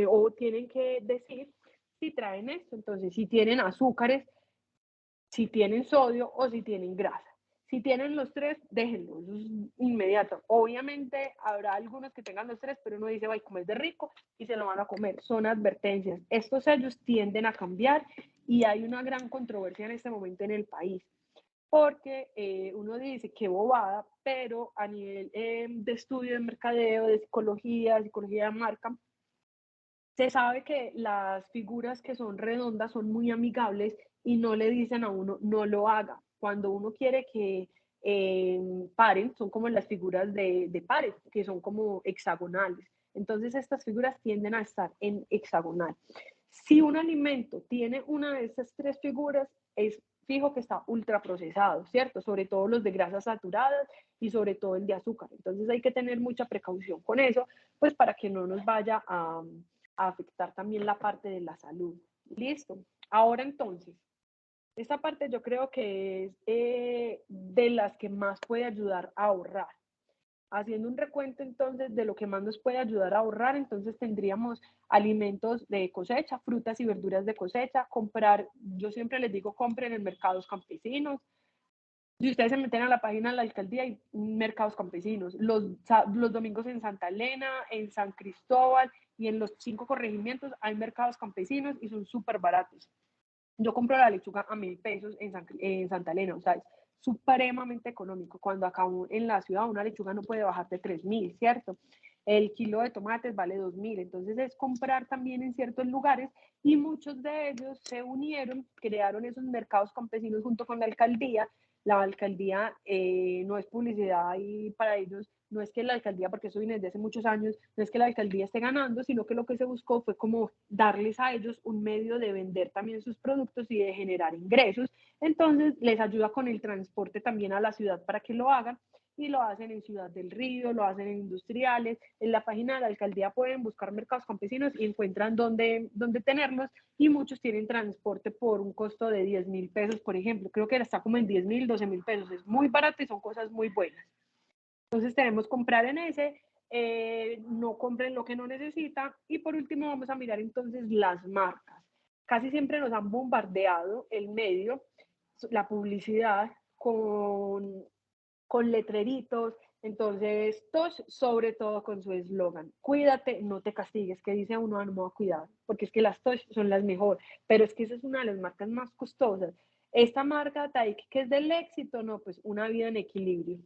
A: o tienen que decir si traen esto. Entonces, si tienen azúcares, si tienen sodio o si tienen grasa. Si tienen los tres, déjenlo, eso es inmediato. Obviamente habrá algunos que tengan los tres, pero uno dice, ay, como es de rico y se lo van a comer. Son advertencias. Estos sellos tienden a cambiar y hay una gran controversia en este momento en el país. Porque uno dice, qué bobada, pero a nivel de estudio de mercadeo, de psicología de marca, se sabe que las figuras que son redondas son muy amigables y no le dicen a uno, no lo haga. Cuando uno quiere que paren, son como las figuras de pares, que son como hexagonales. Entonces estas figuras tienden a estar en hexagonal. Si un alimento tiene una de estas tres figuras, es fijo que está ultraprocesado, ¿cierto? Sobre todo los de grasas saturadas y sobre todo el de azúcar. Entonces hay que tener mucha precaución con eso, pues para que no nos vaya a afectar también la parte de la salud. Listo. Ahora entonces, esta parte yo creo que es de las que más puede ayudar a ahorrar. Haciendo un recuento entonces de lo que más nos puede ayudar a ahorrar, entonces tendríamos alimentos de cosecha, frutas y verduras de cosecha, comprar, yo siempre les digo, compren en mercados campesinos. Si ustedes se meten a la página de la alcaldía, hay mercados campesinos. Los domingos en Santa Elena, en San Cristóbal y en los 5 corregimientos hay mercados campesinos y son súper baratos. Yo compro la lechuga a 1.000 pesos en Santa Elena, o sea, es supremamente económico, cuando acá en la ciudad una lechuga no puede bajar de 3.000, ¿cierto? El kilo de tomates vale 2.000, entonces es comprar también en ciertos lugares y muchos de ellos se unieron, crearon esos mercados campesinos junto con la alcaldía. La alcaldía no es publicidad y para ellos no es que la alcaldía, porque eso viene desde hace muchos años, no es que la alcaldía esté ganando, sino que lo que se buscó fue como darles a ellos un medio de vender también sus productos y de generar ingresos. Entonces les ayuda con el transporte también a la ciudad para que lo hagan y lo hacen en Ciudad del Río, lo hacen en industriales. En la página de la alcaldía pueden buscar mercados campesinos y encuentran dónde tenerlos y muchos tienen transporte por un costo de 10.000 pesos, por ejemplo. Creo que está como en 10.000, 12.000 pesos. Es muy barato y son cosas muy buenas. Entonces tenemos que comprar en ese, no compren lo que no necesita. Y por último vamos a mirar entonces las marcas. Casi siempre nos han bombardeado el medio, la publicidad con letreritos. Entonces, Tosh, sobre todo con su eslogan, cuídate, no te castigues, que dice uno, no me voy a cuidar, porque es que las Tosh son las mejores, pero es que esa es una de las marcas más costosas. Esta marca Taiki, que es del éxito, no, pues una vida en equilibrio.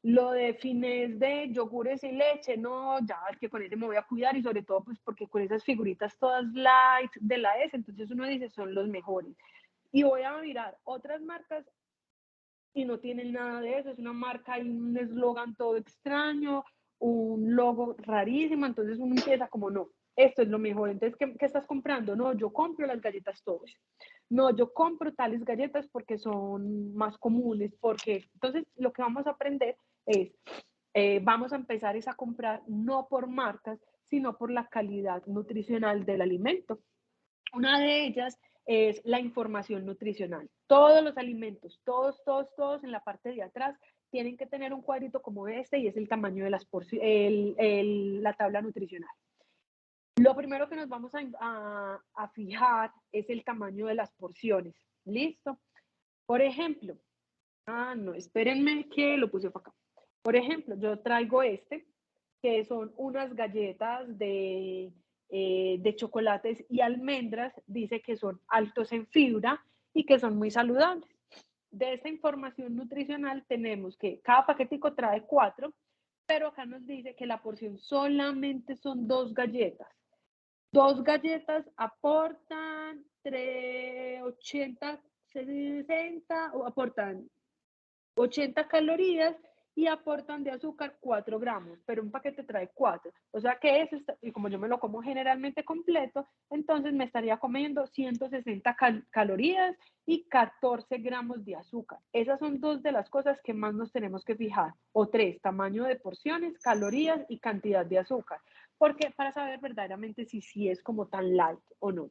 A: Lo de fines de yogures y leche, no, ya es que con ese me voy a cuidar y sobre todo pues porque con esas figuritas todas light de la S, entonces uno dice son los mejores. Y voy a mirar otras marcas y no tienen nada de eso, es una marca y un eslogan todo extraño, un logo rarísimo, entonces uno empieza como no, esto es lo mejor, entonces ¿qué estás comprando? No, yo compro las galletas Tosh, no, yo compro tales galletas porque son más comunes, porque entonces lo que vamos a aprender es, vamos a empezar es a comprar no por marcas, sino por la calidad nutricional del alimento. Una de ellas es la información nutricional. Todos los alimentos, todos en la parte de atrás tienen que tener un cuadrito como este y es el tamaño de las porciones, la tabla nutricional. Lo primero que nos vamos a fijar es el tamaño de las porciones. ¿Listo? Por ejemplo, no, espérenme que lo puse para acá. Por ejemplo, yo traigo que son unas galletas de chocolates y almendras, dice que son altos en fibra y que son muy saludables. De esta información nutricional tenemos que cada paquetico trae 4, pero acá nos dice que la porción solamente son 2 galletas. 2 galletas aportan 80, 60, o aportan 80 calorías y aportan de azúcar 4 gramos, pero un paquete trae 4. O sea que eso, y como yo me lo como generalmente completo, entonces me estaría comiendo 160 calorías y 14 gramos de azúcar. Esas son 2 de las cosas que más nos tenemos que fijar. O 3, tamaño de porciones, calorías y cantidad de azúcar. Porque para saber verdaderamente si es como tan light o no.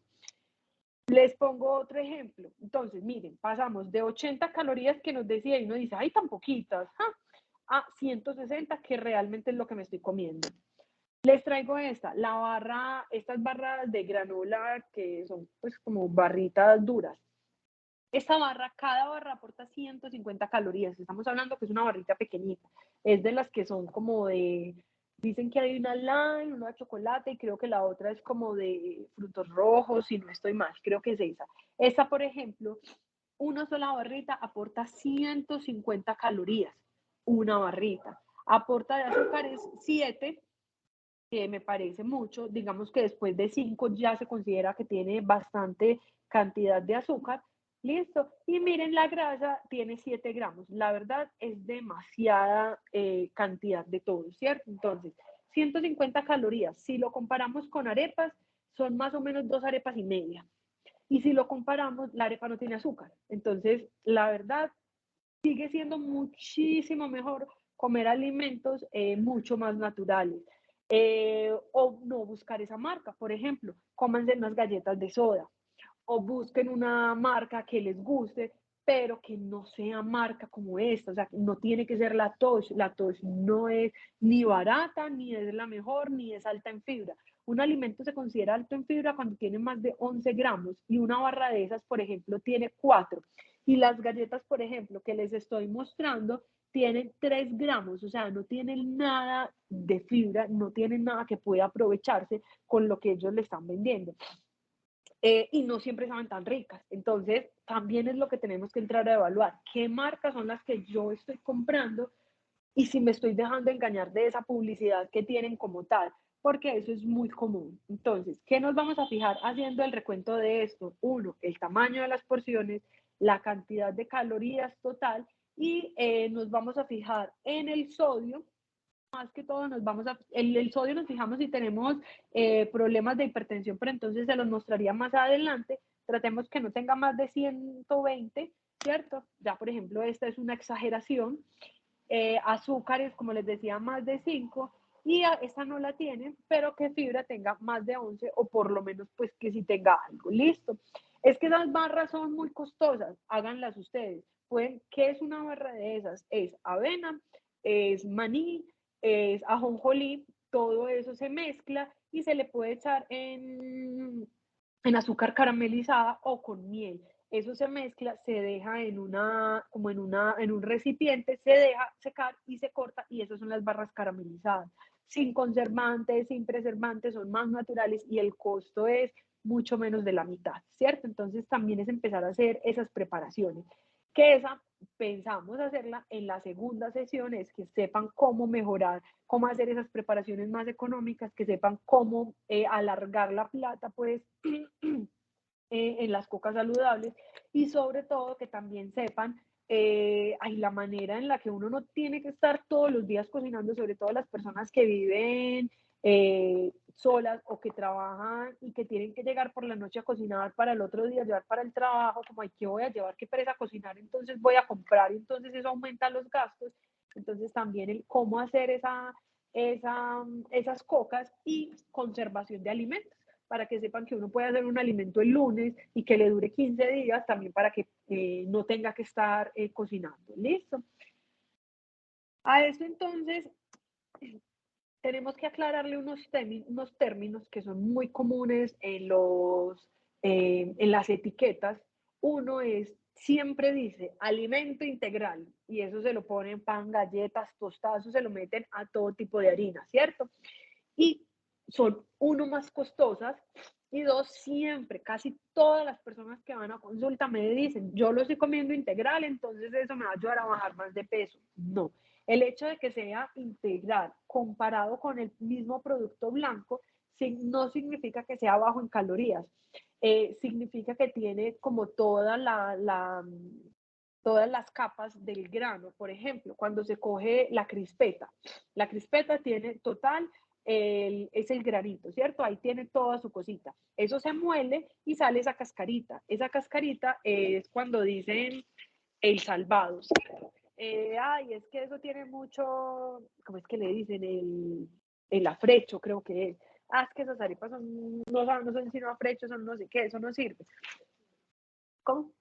A: Les pongo otro ejemplo. Entonces, miren, pasamos de 80 calorías que nos decía y uno dice, ay, tan poquitas, a 160, que realmente es lo que me estoy comiendo. Les traigo estas barras de granola que son pues como barritas duras. Cada barra aporta 150 calorías. Estamos hablando que es una barrita pequeñita. Es de las que son como dicen que hay una lime, una de chocolate y creo que la otra es como de frutos rojos, si no estoy mal, creo que es esa. Esta, por ejemplo, una sola barrita aporta 150 calorías, una barrita. Aporta de azúcares 7, que me parece mucho. Digamos que después de 5 ya se considera que tiene bastante cantidad de azúcar. Listo. Y miren, la grasa tiene 7 gramos. La verdad es demasiada cantidad de todo, ¿cierto? Entonces, 150 calorías. Si lo comparamos con arepas, son más o menos 2 arepas y media. Y si lo comparamos, la arepa no tiene azúcar. Entonces, la verdad, sigue siendo muchísimo mejor comer alimentos mucho más naturales. O no buscar esa marca. Por ejemplo, cómanse unas galletas de soda o busquen una marca que les guste, pero que no sea marca como esta. O sea, no tiene que ser la Tosh. La Tosh no es ni barata, ni es la mejor, ni es alta en fibra. Un alimento se considera alto en fibra cuando tiene más de 11 gramos y una barra de esas, por ejemplo, tiene 4. Y las galletas, por ejemplo, que les estoy mostrando, tienen 3 gramos, o sea, no tienen nada de fibra, no tienen nada que pueda aprovecharse con lo que ellos le están vendiendo. Y no siempre saben tan ricas. Entonces, también es lo que tenemos que entrar a evaluar. ¿Qué marcas son las que yo estoy comprando? Y si me estoy dejando engañar de esa publicidad que tienen como tal, porque eso es muy común. Entonces, ¿qué nos vamos a fijar haciendo el recuento de esto? Uno, el tamaño de las porciones, la cantidad de calorías total y nos vamos a fijar en el sodio. Más que todo nos vamos a, el sodio nos fijamos si tenemos problemas de hipertensión, pero entonces se los mostraría más adelante. Tratemos que no tenga más de 120, ¿cierto? Ya, por ejemplo, esta es una exageración. Azúcares, como les decía, más de 5 y esta no la tiene, pero que fibra tenga más de 11 o por lo menos pues que si tenga algo. Listo. Es que esas barras son muy costosas, háganlas ustedes. ¿Qué es una barra de esas? Es avena, es maní, es ajonjolí, todo eso se mezcla y se le puede echar en azúcar caramelizada o con miel. Eso se mezcla, se deja en un recipiente, se deja secar y se corta y esas son las barras caramelizadas. Sin conservantes, sin preservantes, son más naturales y el costo es mucho menos de la mitad, ¿cierto? Entonces también es empezar a hacer esas preparaciones. Que esa pensamos hacerla en la segunda sesión, es que sepan cómo mejorar, cómo hacer esas preparaciones más económicas, que sepan cómo alargar la plata, pues, en las cocas saludables y sobre todo que también sepan la manera en la que uno no tiene que estar todos los días cocinando, sobre todo las personas que viven solas o que trabajan y que tienen que llegar por la noche a cocinar para el otro día, llevar para el trabajo, como hay que voy a llevar, qué pereza cocinar, entonces voy a comprar y entonces eso aumenta los gastos. Entonces también el cómo hacer esas cocas y conservación de alimentos para que sepan que uno puede hacer un alimento el lunes y que le dure 15 días, también para que no tenga que estar cocinando. ¿Listo? A eso entonces tenemos que aclararle unos términos que son muy comunes en las etiquetas. Uno es, siempre dice alimento integral y eso se lo ponen pan, galletas, tostadas, se lo meten a todo tipo de harina, ¿cierto? Y son, uno, más costosas y dos, siempre, casi todas las personas que van a consulta me dicen, yo lo estoy comiendo integral, entonces eso me va a ayudar a bajar más de peso. No, el hecho de que sea integral comparado con el mismo producto blanco no significa que sea bajo en calorías, significa que tiene como todas las capas del grano. Por ejemplo, cuando se coge la crispeta tiene total es el granito, ¿cierto? Ahí tiene toda su cosita. Eso se muele y sale esa cascarita. Esa cascarita es cuando dicen el salvado, ¿cierto? Ay, es que eso tiene mucho, ¿cómo es que le dicen? El afrecho, creo que es. Ah, es que esas arepas no son sino afrechos, son no sé qué, eso no sirve. ¿Cómo?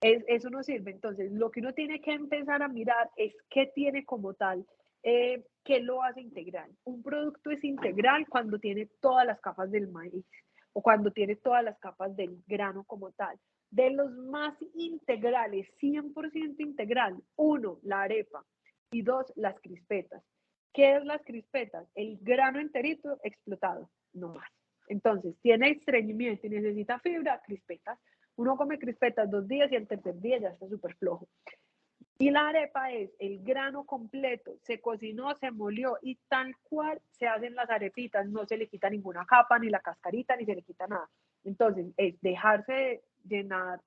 A: Eso no sirve. Entonces, lo que uno tiene que empezar a mirar es qué tiene como tal, qué lo hace integral. Un producto es integral cuando tiene todas las capas del maíz o cuando tiene todas las capas del grano como tal. De los más integrales, 100% integral, uno, la arepa y dos, las crispetas. ¿Qué es las crispetas? El grano enterito explotado, no más. Entonces, tiene estreñimiento y necesita fibra, crispetas. Uno come crispetas 2 días y el tercer día ya está súper flojo. Y la arepa es el grano completo, se cocinó, se molió y tal cual se hacen las arepitas, no se le quita ninguna capa, ni la cascarita, ni se le quita nada. Entonces, es dejarse de llenar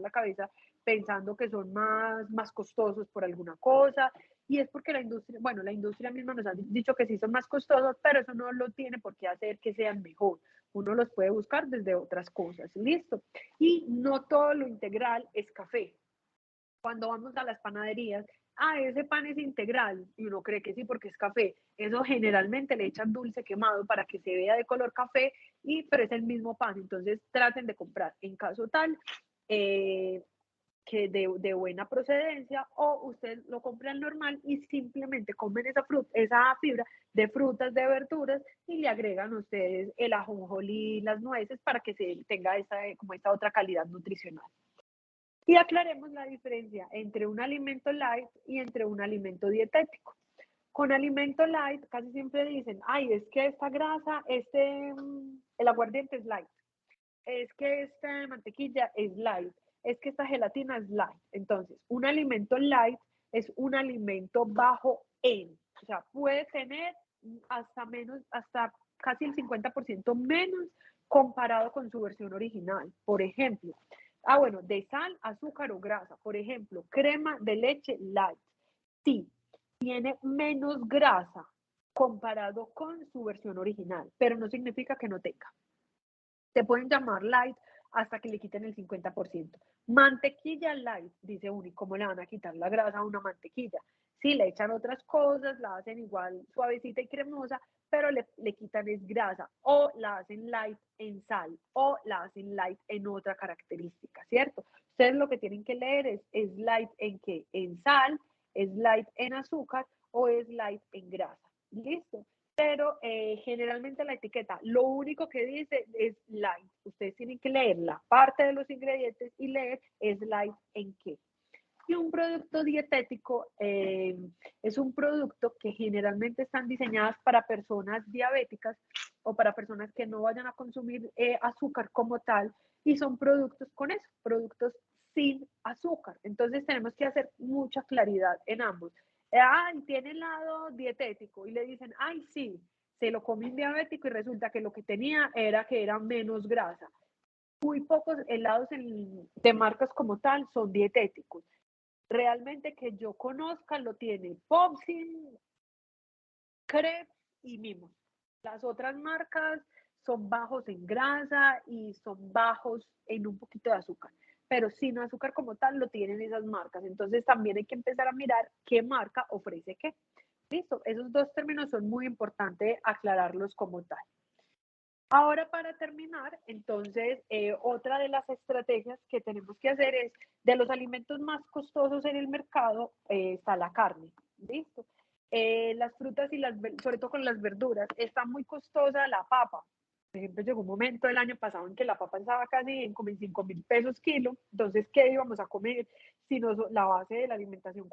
A: la cabeza pensando que son más costosos por alguna cosa, y es porque la industria misma nos ha dicho que sí son más costosos, pero eso no lo tiene por qué hacer que sean mejor. Uno los puede buscar desde otras cosas, ¿listo? Y no todo lo integral es café. Cuando vamos a las panaderías, ese pan es integral, y uno cree que sí porque es café. Eso generalmente le echan dulce quemado para que se vea de color café, pero es el mismo pan. Entonces traten de comprar, en caso tal, que de buena procedencia, o usted lo compra al normal y simplemente comen esa fibra de frutas, de verduras, y le agregan ustedes el ajonjolí, las nueces, para que se tenga como esta otra calidad nutricional. Y aclaremos la diferencia entre un alimento light y entre un alimento dietético. Con alimento light casi siempre dicen, es que esta grasa, el aguardiente es light, es que esta mantequilla es light, es que esta gelatina es light. Entonces, un alimento light es un alimento bajo en, o sea, puede tener hasta casi el 50% menos comparado con su versión original. Por ejemplo, de sal, azúcar o grasa. Por ejemplo, crema de leche light. Sí, tiene menos grasa comparado con su versión original, pero no significa que no tenga. Se pueden llamar light hasta que le quiten el 50%. Mantequilla light, dice uno, ¿y cómo le van a quitar la grasa a una mantequilla? Sí, le echan otras cosas, la hacen igual suavecita y cremosa, pero le quitan es grasa, o la hacen light en sal, o la hacen light en otra característica, ¿cierto? Ustedes lo que tienen que leer es light en qué, en sal, es light en azúcar, o es light en grasa. ¿Listo? Pero generalmente la etiqueta lo único que dice es light. Ustedes tienen que leer la parte de los ingredientes y leer es light en qué. Y un producto dietético es un producto que generalmente están diseñadas para personas diabéticas o para personas que no vayan a consumir azúcar como tal, y son productos con eso, productos sin azúcar. Entonces tenemos que hacer mucha claridad en ambos. Tiene helado dietético y le dicen, sí, se lo come un diabético y resulta que lo que tenía era que era menos grasa. Muy pocos helados de marcas como tal son dietéticos. Realmente que yo conozca lo tiene Popsin, Crepes y Mimos. Las otras marcas son bajos en grasa y son bajos en un poquito de azúcar, pero sin azúcar como tal lo tienen esas marcas. Entonces también hay que empezar a mirar qué marca ofrece qué. Listo, esos dos términos son muy importantes aclararlos como tal. Ahora, para terminar, entonces, otra de las estrategias que tenemos que hacer es, de los alimentos más costosos en el mercado, está la carne, ¿listo? Las frutas y sobre todo con las verduras, está muy costosa la papa. Por ejemplo, llegó un momento el año pasado en que la papa estaba casi en como en 5.000 pesos kilo. Entonces, ¿qué íbamos a comer? Si no, la base de la alimentación,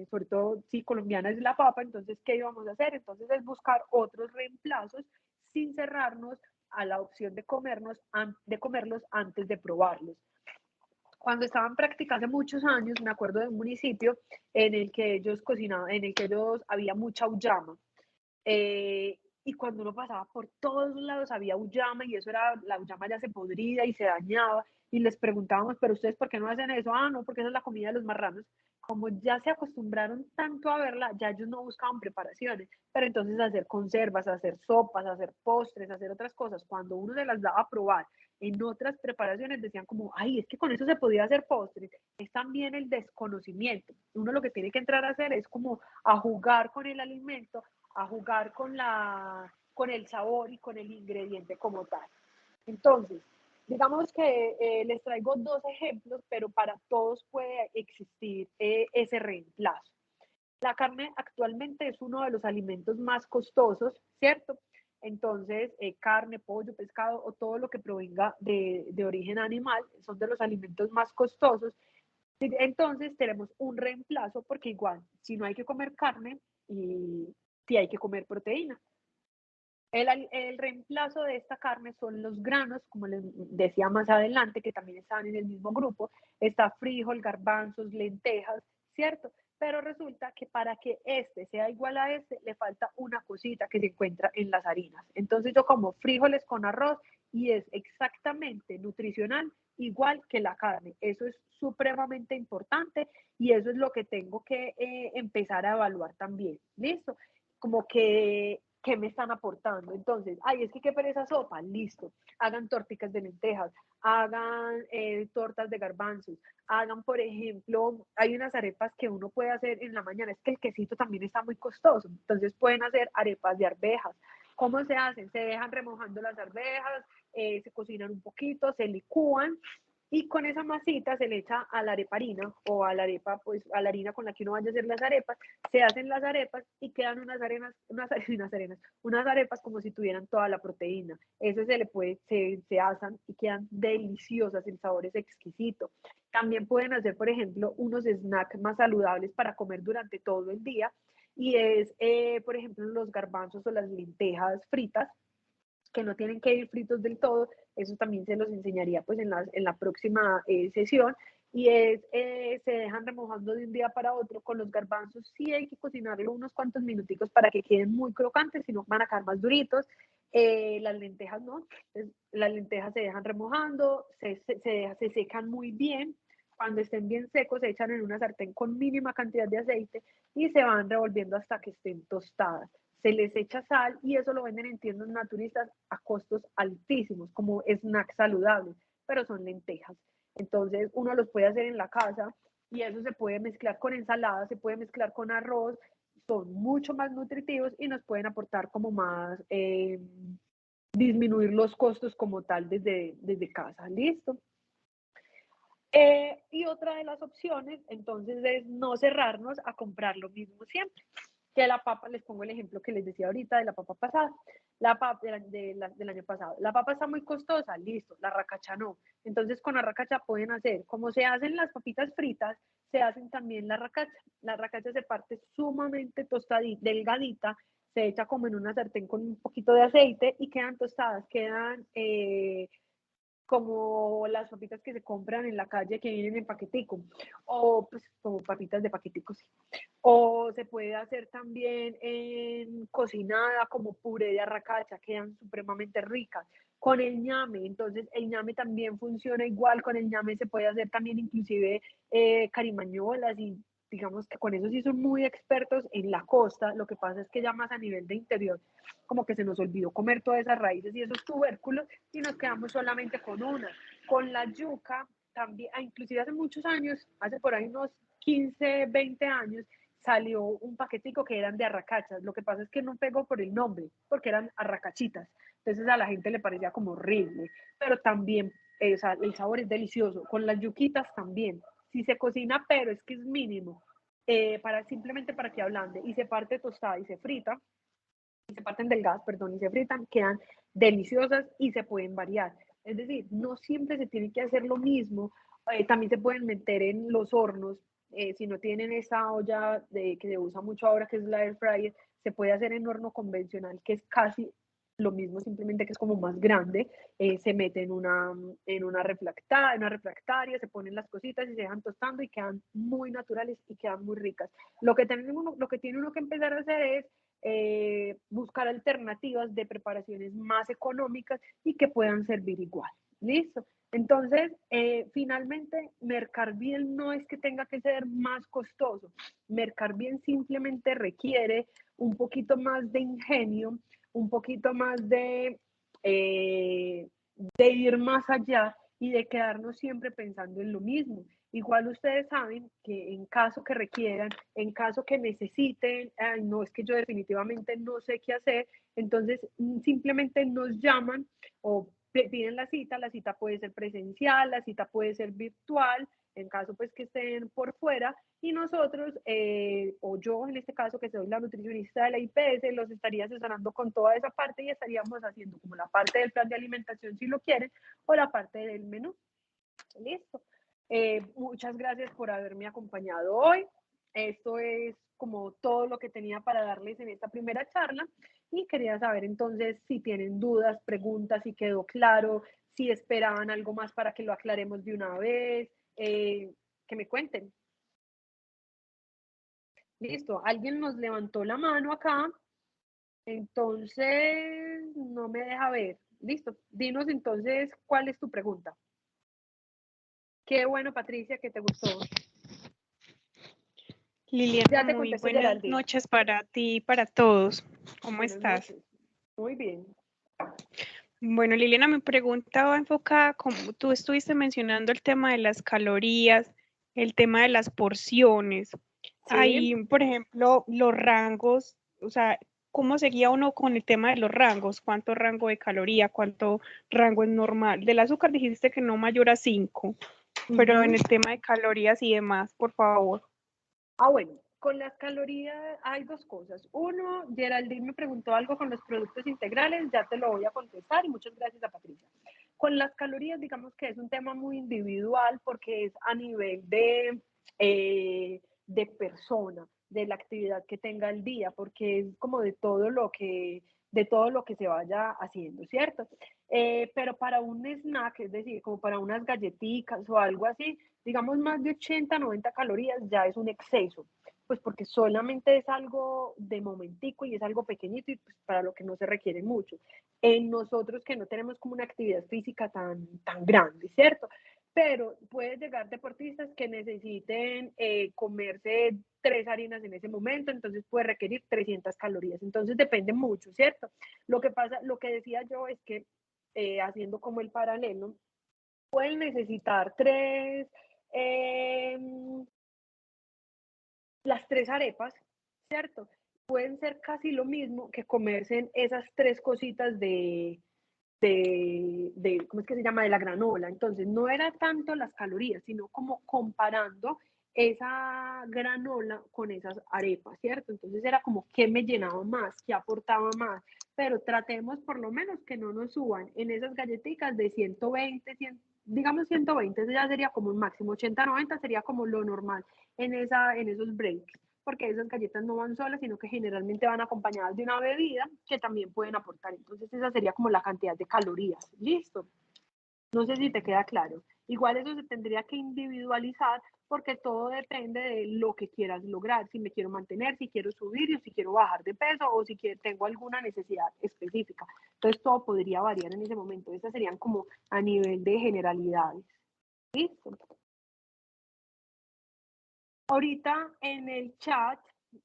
A: sobre todo si colombiana, es la papa. Entonces, ¿qué íbamos a hacer? Entonces, es buscar otros reemplazos sin cerrarnos a la opción de comerlos antes de probarlos. Cuando estaba en práctica hace muchos años, me acuerdo de un municipio en el que ellos cocinaban, en el que había mucha auyama. Y cuando uno pasaba por todos lados había auyama, y la auyama ya se podría y se dañaba, y les preguntábamos, pero ustedes ¿por qué no hacen eso? No, porque esa es la comida de los marranos. Como ya se acostumbraron tanto a verla, ya ellos no buscaban preparaciones, pero entonces hacer conservas, hacer sopas, hacer postres, hacer otras cosas, cuando uno se las daba a probar en otras preparaciones, decían como, es que con eso se podía hacer postres. Es también el desconocimiento. Uno lo que tiene que entrar a hacer es como a jugar con el alimento, a jugar con el sabor y con el ingrediente como tal. Entonces, digamos que les traigo dos ejemplos, pero para todos puede existir ese reemplazo. La carne actualmente es uno de los alimentos más costosos, ¿cierto? Entonces, carne, pollo, pescado o todo lo que provenga de origen animal son de los alimentos más costosos. Entonces, tenemos un reemplazo, porque igual, si no hay que comer carne, y sí hay que comer proteína. El reemplazo de esta carne son los granos, como les decía más adelante, que también están en el mismo grupo. Está frijol, garbanzos, lentejas, ¿cierto? pero resulta que para que este sea igual a este, le falta una cosita que se encuentra en las harinas. Entonces yo como frijoles con arroz y es exactamente nutricional igual que la carne. Eso es supremamente importante y eso es lo que tengo que empezar a evaluar también. ¿Listo? Como que, ¿qué me están aportando? Entonces, ay, es que qué pereza sopa, listo. Hagan torticas de lentejas, hagan tortas de garbanzos, hagan, por ejemplo, hay unas arepas que uno puede hacer en la mañana, es que el quesito también está muy costoso, entonces pueden hacer arepas de arvejas. ¿Cómo se hacen? Se dejan remojando las arvejas, se cocinan un poquito, se licúan y con esa masita se le echa a la areparina o a la arepa, pues a la harina con la que uno vaya a hacer las arepas, se hacen las arepas y quedan unas arepas como si tuvieran toda la proteína. Eso se asan y quedan deliciosas, el sabor es exquisito. También pueden hacer, por ejemplo, unos snacks más saludables para comer durante todo el día y es, por ejemplo, los garbanzos o las lentejas fritas que no tienen que ir fritos del todo, eso también se los enseñaría pues en la próxima sesión, y se dejan remojando de un día para otro. Con los garbanzos sí hay que cocinarlo unos cuantos minuticos para que queden muy crocantes, si no van a quedar más duritos. Las lentejas no, entonces, las lentejas se dejan remojando, se secan muy bien, cuando estén bien secos se echan en una sartén con mínima cantidad de aceite y se van revolviendo hasta que estén tostadas. Se les echa sal y eso lo venden en tiendas naturistas a costos altísimos, como snacks saludables, pero son lentejas. Entonces uno los puede hacer en la casa y eso se puede mezclar con ensalada, se puede mezclar con arroz, son mucho más nutritivos y nos pueden aportar como más, disminuir los costos como tal desde casa. ¿Listo? Y otra de las opciones, entonces, es no cerrarnos a comprar lo mismo siempre. Que la papa, les pongo el ejemplo que les decía ahorita de la papa pasada, la papa del año pasado. La papa está muy costosa, listo, la racacha no. Entonces, con la racacha pueden hacer, como se hacen las papitas fritas, se hacen también la racacha. La racacha se parte sumamente tostadita, delgadita, se echa como en una sartén con un poquito de aceite y quedan tostadas, quedan como las papitas que se compran en la calle que vienen en paquetico, o pues como papitas de paquetico, sí. O se puede hacer también en cocinada como puré de arracacha, quedan supremamente ricas. Con el ñame, entonces el ñame también funciona igual, con el ñame se puede hacer también inclusive carimañolas y digamos que con eso sí son muy expertos en la costa, lo que pasa es que ya más a nivel de interior, como que se nos olvidó comer todas esas raíces y esos tubérculos y nos quedamos solamente con una. Con la yuca también, inclusive hace muchos años, hace por ahí unos 15, 20 años, salió un paquetico que eran de arracachas. Lo que pasa es que no pegó por el nombre, porque eran arracachitas. Entonces a la gente le parecía como horrible, pero también o sea, el sabor es delicioso. Con las yuquitas también. Si se cocina, pero es que es mínimo, simplemente para que ablande y se parte tostada y se frita, y se parten delgadas, perdón, y se fritan, quedan deliciosas y se pueden variar. Es decir, no siempre se tiene que hacer lo mismo, también se pueden meter en los hornos, si no tienen esa olla que se usa mucho ahora, que es la air fryer, se puede hacer en horno convencional, que es casi lo mismo, simplemente que es como más grande, se mete en una refractaria, se ponen las cositas y se dejan tostando y quedan muy naturales y quedan muy ricas. Lo que tiene uno que empezar a hacer es buscar alternativas de preparaciones más económicas y que puedan servir igual. ¿Listo? Entonces, finalmente, mercar bien no es que tenga que ser más costoso. Mercar bien simplemente requiere un poquito más de ingenio, un poquito más de ir más allá y de quedarnos siempre pensando en lo mismo. Igual ustedes saben que en caso que requieran, en caso que necesiten, no es que yo definitivamente no sé qué hacer, entonces simplemente nos llaman o piden la cita puede ser presencial, la cita puede ser virtual, en caso pues que estén por fuera, y nosotros, o yo en este caso que soy la nutricionista de la IPS, los estaría asesorando con toda esa parte y estaríamos haciendo como la parte del plan de alimentación si lo quieren, o la parte del menú. Listo. Muchas gracias por haberme acompañado hoy. Esto es como todo lo que tenía para darles en esta primera charla y quería saber entonces si tienen dudas, preguntas, si quedó claro, si esperaban algo más para que lo aclaremos de una vez, que me cuenten. Listo, alguien nos levantó la mano acá, entonces no me deja ver. Listo, dinos entonces cuál es tu pregunta. Qué bueno, Patricia, que te gustó.
E: Liliana,
A: Ya te
E: muy
A: contesté,
E: buenas
A: Geraldine.
E: noches para ti y para todos. ¿Cómo
A: Buenas
E: estás?
A: noches. Muy bien.
E: Bueno, Liliana, mi pregunta va enfocada, como tú estuviste mencionando el tema de las calorías, el tema de las porciones. Ahí, por ejemplo, los rangos, o sea, ¿cómo seguía uno con el tema de los rangos? ¿Cuánto rango de caloría? ¿Cuánto rango es normal? Del azúcar dijiste que no mayor a 5, pero en el tema de calorías y demás, por favor.
A: Bueno, con las calorías hay dos cosas. Uno, Geraldine me preguntó algo con los productos integrales, ya te lo voy a contestar y muchas gracias a Patricia. Con las calorías, digamos que es un tema muy individual porque es a nivel de persona, de la actividad que tenga el día, porque es como de todo lo que se vaya haciendo, ¿cierto? Pero para un snack, es decir, como para unas galletitas o algo así, digamos más de 80, 90 calorías ya es un exceso, pues porque solamente es algo de momentico y es algo pequeñito y pues para lo que no se requiere mucho. En nosotros que no tenemos como una actividad física tan grande, ¿cierto? Pero puede llegar deportistas que necesiten comerse 3 harinas en ese momento, entonces puede requerir 300 calorías. Entonces depende mucho, ¿cierto? Lo que decía yo es que haciendo como el paralelo, pueden necesitar las 3 arepas, ¿cierto? Pueden ser casi lo mismo que comerse esas 3 cositas ¿cómo es que se llama? De la granola. Entonces, no era tanto las calorías, sino como comparando esa granola con esas arepas, ¿cierto? Entonces era como qué me llenaba más, qué aportaba más, pero tratemos por lo menos que no nos suban en esas galletitas de 120, 100, digamos 120, eso ya sería como un máximo, 80, 90 sería como lo normal en esos breaks, porque esas galletas no van solas, sino que generalmente van acompañadas de una bebida que también pueden aportar. Entonces esa sería como la cantidad de calorías. ¿Listo? No sé si te queda claro. Igual eso se tendría que individualizar porque todo depende de lo que quieras lograr, si me quiero mantener, si quiero subir o si quiero bajar de peso o si tengo alguna necesidad específica. Entonces todo podría variar en ese momento. Esas serían como a nivel de generalidades. ¿Listo? Ahorita en el chat.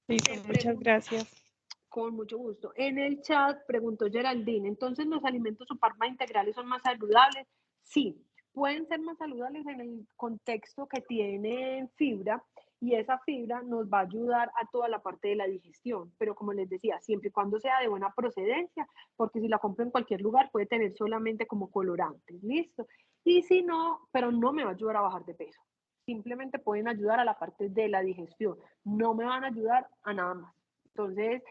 E: Listo, muchas gracias.
A: Con mucho gusto. En el chat preguntó Geraldine, entonces los alimentos Suparma integrales son más saludables. Sí, pueden ser más saludables en el contexto que tienen fibra y esa fibra nos va a ayudar a toda la parte de la digestión, pero como les decía, siempre y cuando sea de buena procedencia, porque si la compro en cualquier lugar puede tener solamente como colorantes, ¿listo? Y si no, pero no me va a ayudar a bajar de peso. Simplemente pueden ayudar a la parte de la digestión, no me van a ayudar a nada más. Entonces,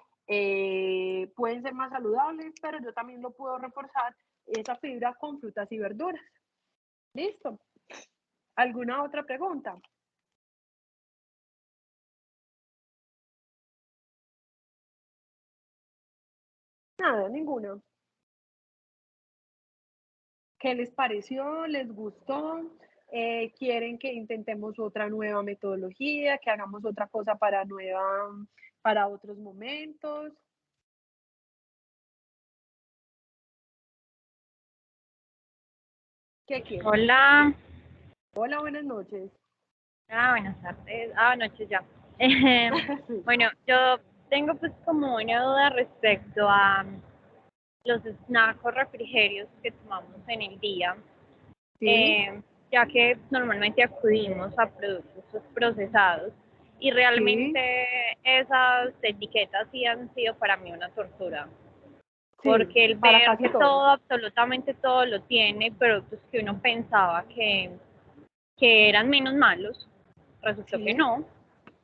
A: pueden ser más saludables, pero yo también lo puedo reforzar esa fibra con frutas y verduras. ¿Listo? ¿Alguna otra pregunta? Nada, ninguna. ¿Qué les pareció? ¿Les gustó? ¿Quieren que intentemos otra nueva metodología? ¿Que hagamos otra cosa para otros momentos? ¿Qué quieren?
F: Hola.
A: Hola, buenas noches.
F: Buenas tardes. Noches ya. Bueno, yo tengo pues como una duda respecto a los snacks o refrigerios que tomamos en el día,
A: ¿Sí?
F: ya que normalmente acudimos a productos procesados y realmente esas etiquetas sí han sido para mí una tortura. Porque el
A: para
F: ver
A: casi
F: que
A: todo.
F: todo, absolutamente todo lo tiene, productos que uno pensaba que eran menos malos, resultó que no.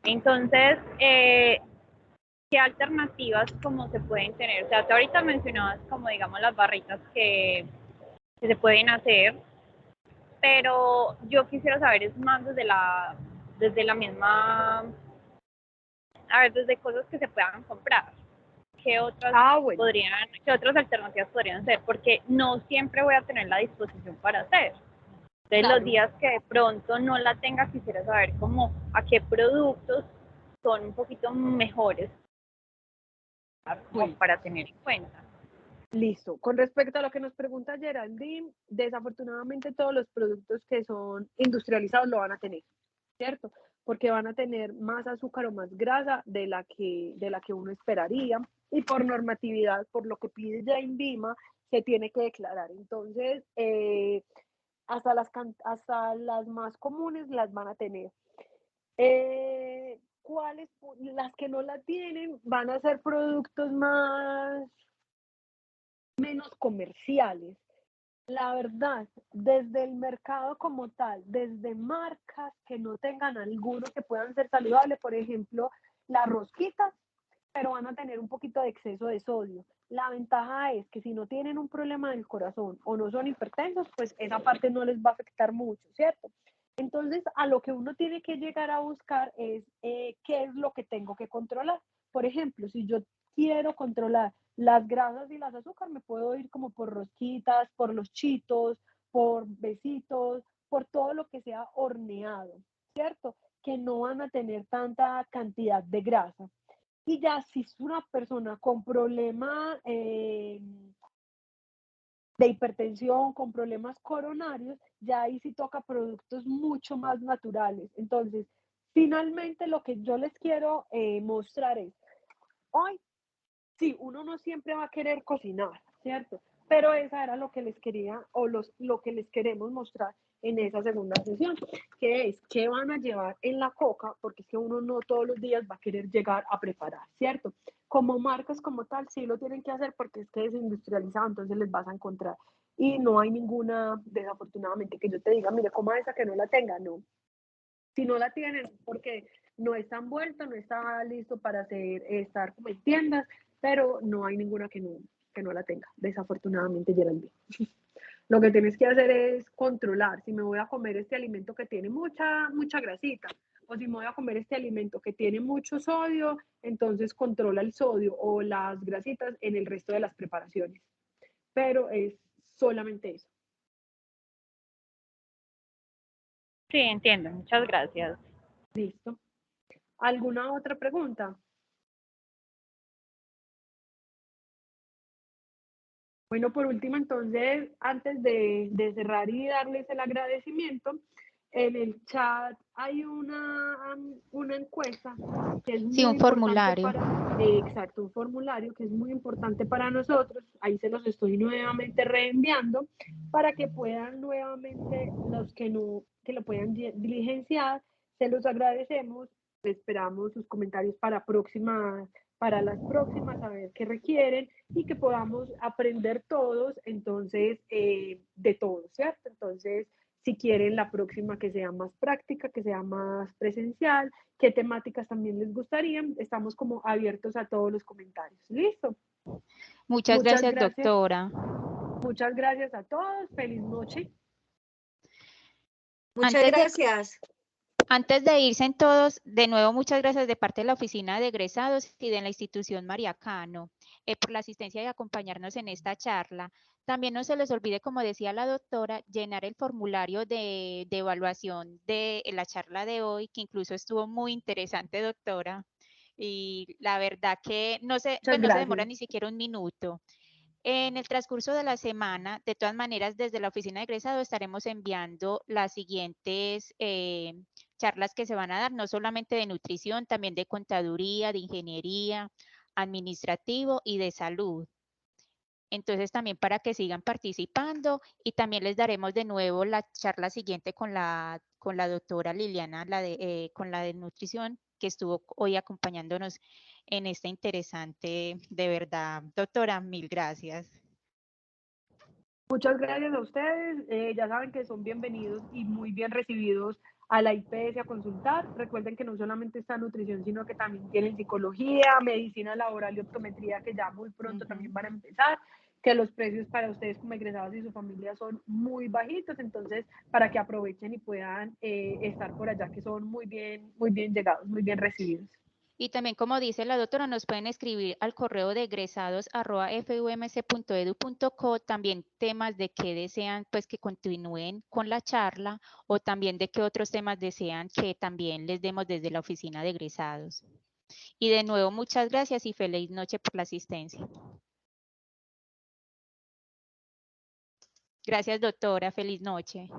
F: Entonces, ¿qué alternativas como se pueden tener? O sea, tú ahorita mencionabas como digamos las barritas que se pueden hacer, pero yo quisiera saber es más desde la misma, a ver, desde cosas que se puedan comprar. ¿Qué otras qué otras alternativas podrían ser? Porque no siempre voy a tener la disposición para hacer. Entonces, los días que de pronto no la tenga, quisiera saber cómo, a qué productos son un poquito mejores como
A: Bueno.
F: para tener en cuenta.
A: Listo. Con respecto a lo que nos pregunta Geraldine, desafortunadamente todos los productos que son industrializados lo van a tener, ¿cierto? Porque van a tener más azúcar o más grasa de la que uno esperaría, y por normatividad, por lo que pide ya INVIMA, se tiene que declarar. Entonces, hasta las más comunes las van a tener. Las que no la tienen van a ser productos menos comerciales. La verdad, desde el mercado como tal, desde marcas que no tengan alguno que puedan ser saludables, por ejemplo, las rosquitas, pero van a tener un poquito de exceso de sodio. La ventaja es que si no tienen un problema del corazón o no son hipertensos, pues esa parte no les va a afectar mucho, ¿cierto? Entonces, a lo que uno tiene que llegar a buscar es qué es lo que tengo que controlar. Por ejemplo, si yo quiero controlar las grasas y las azúcar, me puedo ir como por rosquitas, por los chitos, por besitos, por todo lo que sea horneado, ¿cierto? Que no van a tener tanta cantidad de grasa. Y ya si es una persona con problema de hipertensión, con problemas coronarios, ya ahí sí toca productos mucho más naturales. Entonces, finalmente lo que yo les quiero mostrar es, hoy, sí, uno no siempre va a querer cocinar, ¿cierto? Pero esa era lo que les quería, o lo que les queremos mostrar en esa segunda sesión, que es qué van a llevar en la coca, porque es que uno no todos los días va a querer llegar a preparar, ¿cierto? Como marcas como tal, sí lo tienen que hacer porque es que es industrializado, entonces les vas a encontrar. Y no hay ninguna, desafortunadamente, que yo te diga, mire, coma esa que no la tenga, no. Si no la tienen, porque no está envuelta, no está listo para estar como en tiendas, pero no hay ninguna que no la tenga, desafortunadamente, Geraldine. Lo que tienes que hacer es controlar si me voy a comer este alimento que tiene mucha grasita, o si me voy a comer este alimento que tiene mucho sodio, entonces controla el sodio o las grasitas en el resto de las preparaciones. Pero es solamente eso.
F: Sí, entiendo. Muchas gracias.
A: Listo. ¿Alguna otra pregunta? Bueno, por último, entonces, antes de cerrar y darles el agradecimiento, en el chat hay una encuesta que es
B: Sí, un
A: muy importante
B: formulario.
A: exacto, un formulario que es muy importante para nosotros. Ahí se los estoy nuevamente reenviando para que puedan nuevamente, los que no, que lo puedan diligenciar, se los agradecemos. Esperamos sus comentarios para las próximas, a ver qué requieren y que podamos aprender todos, entonces, de todo, ¿cierto? Entonces, si quieren la próxima que sea más práctica, que sea más presencial, qué temáticas también les gustarían, estamos como abiertos a todos los comentarios. ¿Listo?
B: Muchas gracias, doctora.
A: Muchas gracias a todos. Feliz noche.
D: Muchas gracias.
B: Antes de irse en todos, de nuevo muchas gracias de parte de la Oficina de Egresados y de la institución María Cano por la asistencia y acompañarnos en esta charla. También no se les olvide, como decía la doctora, llenar el formulario de evaluación de la charla de hoy, que incluso estuvo muy interesante, doctora. Y la verdad que no se demora ni siquiera un minuto. En el transcurso de la semana, de todas maneras, desde la oficina de egresado estaremos enviando las siguientes charlas que se van a dar, no solamente de nutrición, también de contaduría, de ingeniería, administrativo y de salud. Entonces, también para que sigan participando y también les daremos de nuevo la charla siguiente con la doctora Liliana, con la de nutrición, que estuvo hoy acompañándonos en esta interesante, de verdad, doctora, mil gracias.
A: Muchas gracias a ustedes. Ya saben que son bienvenidos y muy bien recibidos a la IPS a consultar. Recuerden que no solamente está nutrición, sino que también tienen psicología, medicina laboral y optometría, que ya muy pronto también van a empezar, que los precios para ustedes como egresados y su familia son muy bajitos, entonces para que aprovechen y puedan estar por allá, que son muy bien llegados, muy bien recibidos.
B: Y también, como dice la doctora, nos pueden escribir al correo de egresados@fumc.edu.co también temas de qué desean pues que continúen con la charla o también de qué otros temas desean que también les demos desde la oficina de egresados. Y de nuevo, muchas gracias y feliz noche por la asistencia. Gracias, doctora. Feliz noche.